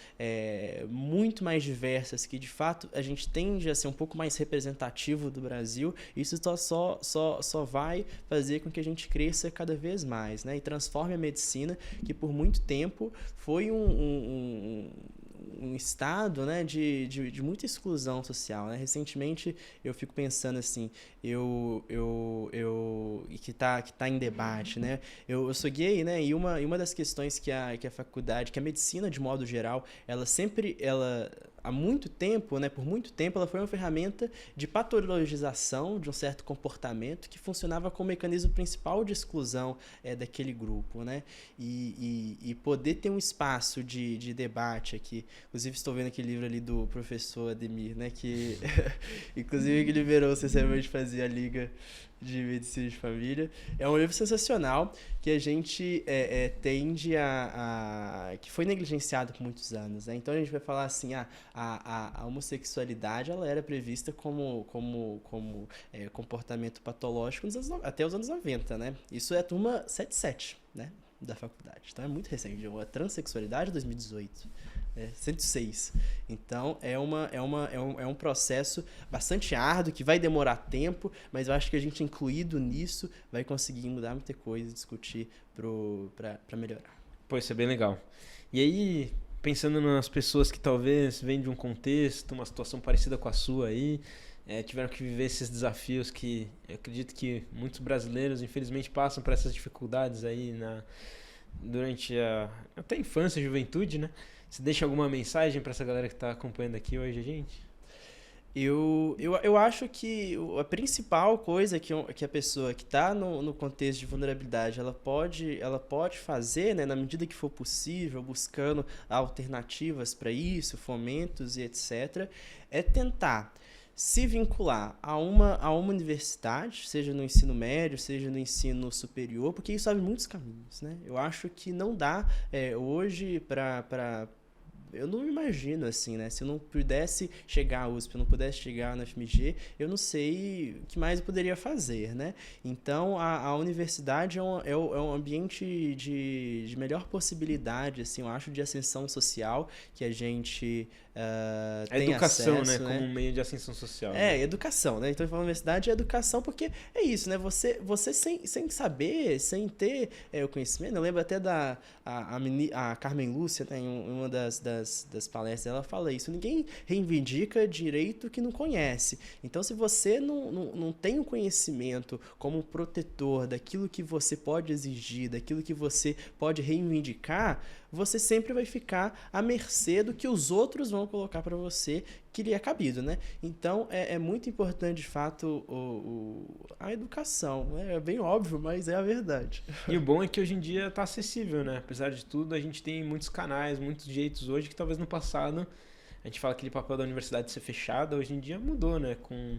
muito mais diversas, que de fato a gente tende a ser um pouco mais representativo do Brasil, isso só vai fazer com que a gente cresça cada vez mais, né? E transforme a medicina, que por muito tempo foi um estado, né, de muita exclusão social, né? Recentemente eu fico pensando assim, que tá em debate, né? Eu sou gay, né? E uma das questões que a faculdade, que a medicina de modo geral, há muito tempo, né, por muito tempo, ela foi uma ferramenta de patologização de um certo comportamento que funcionava como mecanismo principal de exclusão daquele grupo, né? E poder ter um espaço de debate aqui. Inclusive, estou vendo aquele livro ali do professor Ademir, né, que inclusive que liberou-se recentemente fazer a Liga de Medicina de Família. É um livro sensacional que a gente tende que foi negligenciado por muitos anos, né? Então a gente vai falar assim, a homossexualidade ela era prevista como comportamento patológico até os anos 90, né? Isso é a turma 77, né, da faculdade. Então é muito recente. A transexualidade é 2018. 106. Então é um processo bastante árduo, que vai demorar tempo, mas eu acho que a gente, incluído nisso, vai conseguir mudar muita coisa, discutir para melhorar. Pô, isso é bem legal. E aí, pensando nas pessoas que talvez vêm de um contexto, uma situação parecida com a sua aí, tiveram que viver esses desafios que eu acredito que muitos brasileiros, infelizmente, passam por essas dificuldades aí durante até a infância e juventude, né? Você deixa alguma mensagem para essa galera que está acompanhando aqui hoje a gente? Eu acho que a principal coisa que a pessoa que está no contexto de vulnerabilidade ela pode fazer, né, na medida que for possível, buscando alternativas para isso, fomentos e etc., é tentar se vincular a uma universidade, seja no ensino médio, seja no ensino superior, porque isso abre muitos caminhos, né? Eu acho que não dá hoje para eu não me imagino assim, né? Se eu não pudesse chegar à USP, eu não pudesse chegar na FMG, eu não sei o que mais eu poderia fazer, né? Então, a universidade é um ambiente de melhor possibilidade, assim, eu acho, de ascensão social que a gente tem educação, acesso, né? Como um meio de ascensão social. Educação, né? Então, a universidade é educação, porque é isso, né? Você sem saber, sem ter o conhecimento, eu lembro até a Carmen Lúcia, né, em uma das palestras, ela fala isso, ninguém reivindica direito que não conhece. Então, se você não tem o conhecimento como protetor daquilo que você pode exigir, daquilo que você pode reivindicar, você sempre vai ficar à mercê do que os outros vão colocar para você que lhe é cabido, né? Então, é muito importante, de fato, a educação. É bem óbvio, mas é a verdade. E o bom é que hoje em dia está acessível, né? Apesar de tudo, a gente tem muitos canais, muitos jeitos hoje que talvez no passado a gente fala aquele papel da universidade ser fechada, hoje em dia mudou, né? Com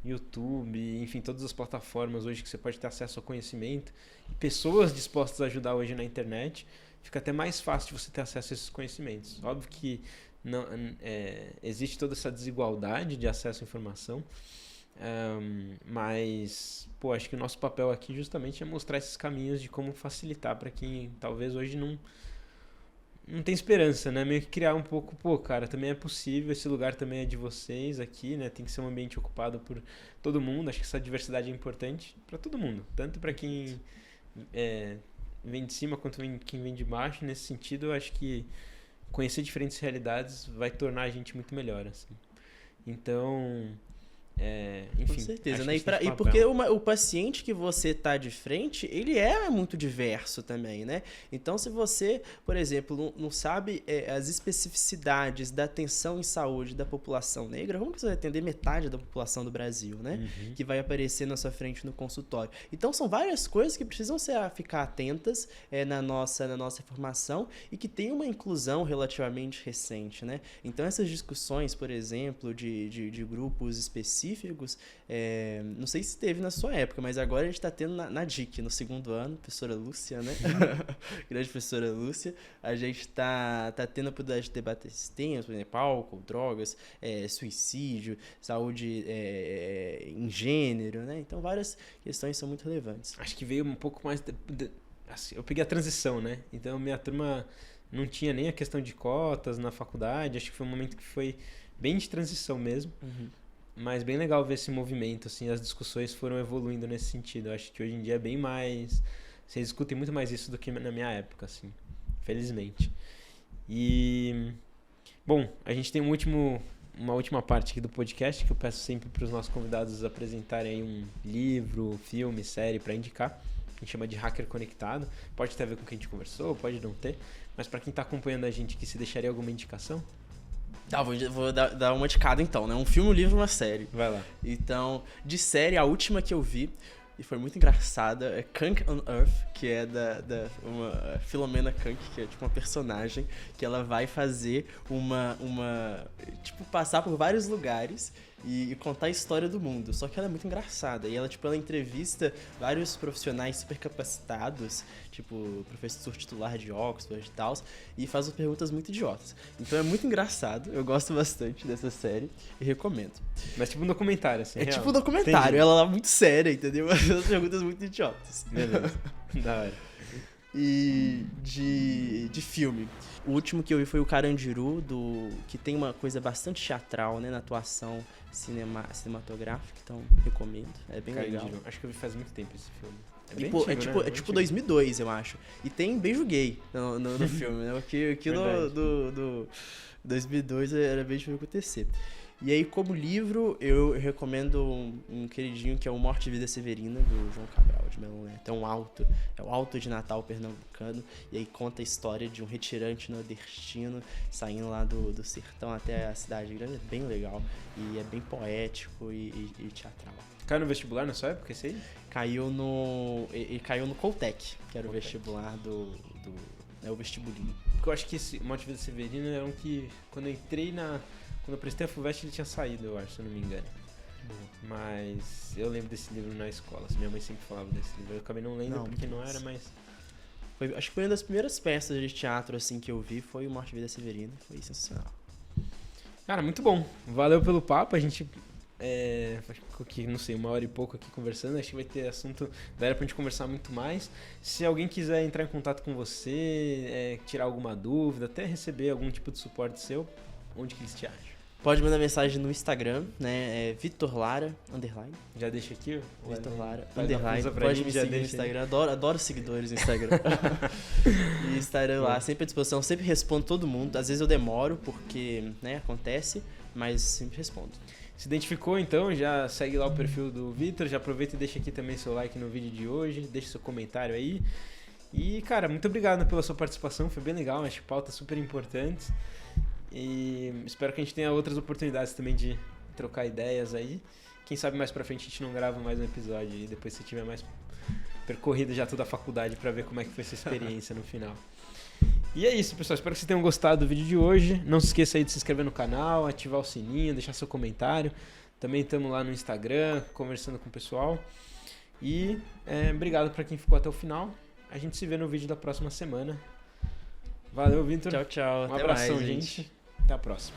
YouTube, enfim, todas as plataformas hoje que você pode ter acesso ao conhecimento, e pessoas dispostas a ajudar hoje na internet, fica até mais fácil de você ter acesso a esses conhecimentos. Óbvio que não, existe toda essa desigualdade de acesso à informação, mas acho que o nosso papel aqui justamente é mostrar esses caminhos de como facilitar para quem talvez hoje não tem esperança, né? Meio que criar um pouco, pô, cara, também é possível, esse lugar também é de vocês aqui, né? Tem que ser um ambiente ocupado por todo mundo. Acho que essa diversidade é importante para todo mundo, tanto para quem vem de cima quanto quem vem de baixo. Nesse sentido, eu acho que conhecer diferentes realidades vai tornar a gente muito melhor, assim. Então, enfim. Com certeza, acho né? que E porque o paciente que você tá de frente, ele é muito diverso também, né? Então, se você, por exemplo, não sabe as especificidades da atenção em saúde da população negra, como que você vai atender metade da população do Brasil, né? Uhum. Que vai aparecer na sua frente no consultório. Então, são várias coisas que precisam ficar atentas na nossa formação e que tem uma inclusão relativamente recente, né? Então, essas discussões, por exemplo, de grupos específicos, não sei se teve na sua época, mas agora a gente está tendo na DIC, no segundo ano, professora Lúcia, né? Grande professora Lúcia. A gente está tendo a oportunidade de debater esses temas, por exemplo, álcool, drogas, suicídio, saúde em gênero, né? Então, várias questões são muito relevantes. Acho que veio um pouco mais... assim, eu peguei a transição, né? Então, minha turma não tinha nem a questão de cotas na faculdade. Acho que foi um momento que foi bem de transição mesmo. Uhum. Mas bem legal ver esse movimento, assim, as discussões foram evoluindo nesse sentido. Eu acho que hoje em dia é bem mais... Vocês discutem muito mais isso do que na minha época, assim, felizmente. E, bom, a gente tem uma última parte aqui do podcast que eu peço sempre para os nossos convidados apresentarem aí um livro, filme, série para indicar. A gente chama de Hacker Conectado. Pode ter a ver com o que a gente conversou, pode não ter. Mas para quem está acompanhando a gente, que se deixaria alguma indicação? Vou dar uma de cada então, né? Um filme, um livro, uma série. Vai lá. Então, de série, a última que eu vi, e foi muito engraçada, é Kank on Earth, que é uma Philomena Kank, que é tipo uma personagem, que ela vai fazer tipo, passar por vários lugares e contar a história do mundo. Só que ela é muito engraçada. E ela entrevista vários profissionais super capacitados, tipo, professor titular de Oxford e tal, e faz perguntas muito idiotas. Então é muito engraçado, eu gosto bastante dessa série e recomendo. Mas tipo um documentário, assim, real. Tipo um documentário, Entendi. ela lá muito séria, entendeu? As perguntas muito idiotas. Beleza, da hora. E de filme. O último que eu vi foi o Carandiru, que tem uma coisa bastante teatral, né, na atuação cinematográfica, então recomendo, é bem legal. Acho que eu vi faz muito tempo esse filme. É tipo 2002, eu acho. E tem beijo gay no filme, né? O que do 2002 era bem difícil acontecer. E aí, como livro, eu recomendo um queridinho que é o Morte e Vida Severina, do João Cabral de Melo Neto. É o Alto de Natal pernambucano, e aí conta a história de um retirante nordestino saindo lá do sertão até a cidade grande. É bem legal, e é bem poético e teatral. Caiu no vestibular na sua época, esse aí? Caiu no Coltec, que era o vestibular o vestibulinho. Porque eu acho que esse Morte e Vida Severina era um que, quando eu prestei a FUVEST, ele tinha saído, eu acho, se eu não me engano. Mas eu lembro desse livro na escola. Minha mãe sempre falava desse livro. Eu acabei não lendo porque não era, mas... Acho que foi uma das primeiras peças de teatro assim, que eu vi, foi o Morte e Vida Severina. Foi sensacional. Cara, muito bom. Valeu pelo papo. A gente ficou aqui, não sei, 1 hora e pouco aqui conversando. Acho que vai ter assunto, daria pra gente conversar muito mais. Se alguém quiser entrar em contato com você, tirar alguma dúvida, até receber algum tipo de suporte seu, onde que eles te acham? Pode mandar mensagem no Instagram, né? Vitor Lara, _. Já deixa aqui, ó. Vitor Lara, _. Pode me seguir no Instagram. Adoro seguidores no Instagram. E estarei lá, sempre à disposição. Sempre respondo todo mundo. Às vezes eu demoro, porque, né, acontece, mas sempre respondo. Se identificou, então, já segue lá o perfil do Vitor. Já aproveita e deixa aqui também seu like no vídeo de hoje. Deixa seu comentário aí. E, cara, muito obrigado pela sua participação. Foi bem legal. Acho que pautas super importantes. E espero que a gente tenha outras oportunidades também de trocar ideias aí. Quem sabe mais pra frente a gente não grava mais um episódio e depois você tiver mais percorrido já toda a faculdade pra ver como é que foi essa experiência no final. E é isso, pessoal. Espero que vocês tenham gostado do vídeo de hoje. Não se esqueça aí de se inscrever no canal, ativar o sininho, deixar seu comentário. Também estamos lá no Instagram, conversando com o pessoal. E obrigado pra quem ficou até o final. A gente se vê no vídeo da próxima semana. Valeu, Vitor. Tchau. Um abração, gente. Até a próxima.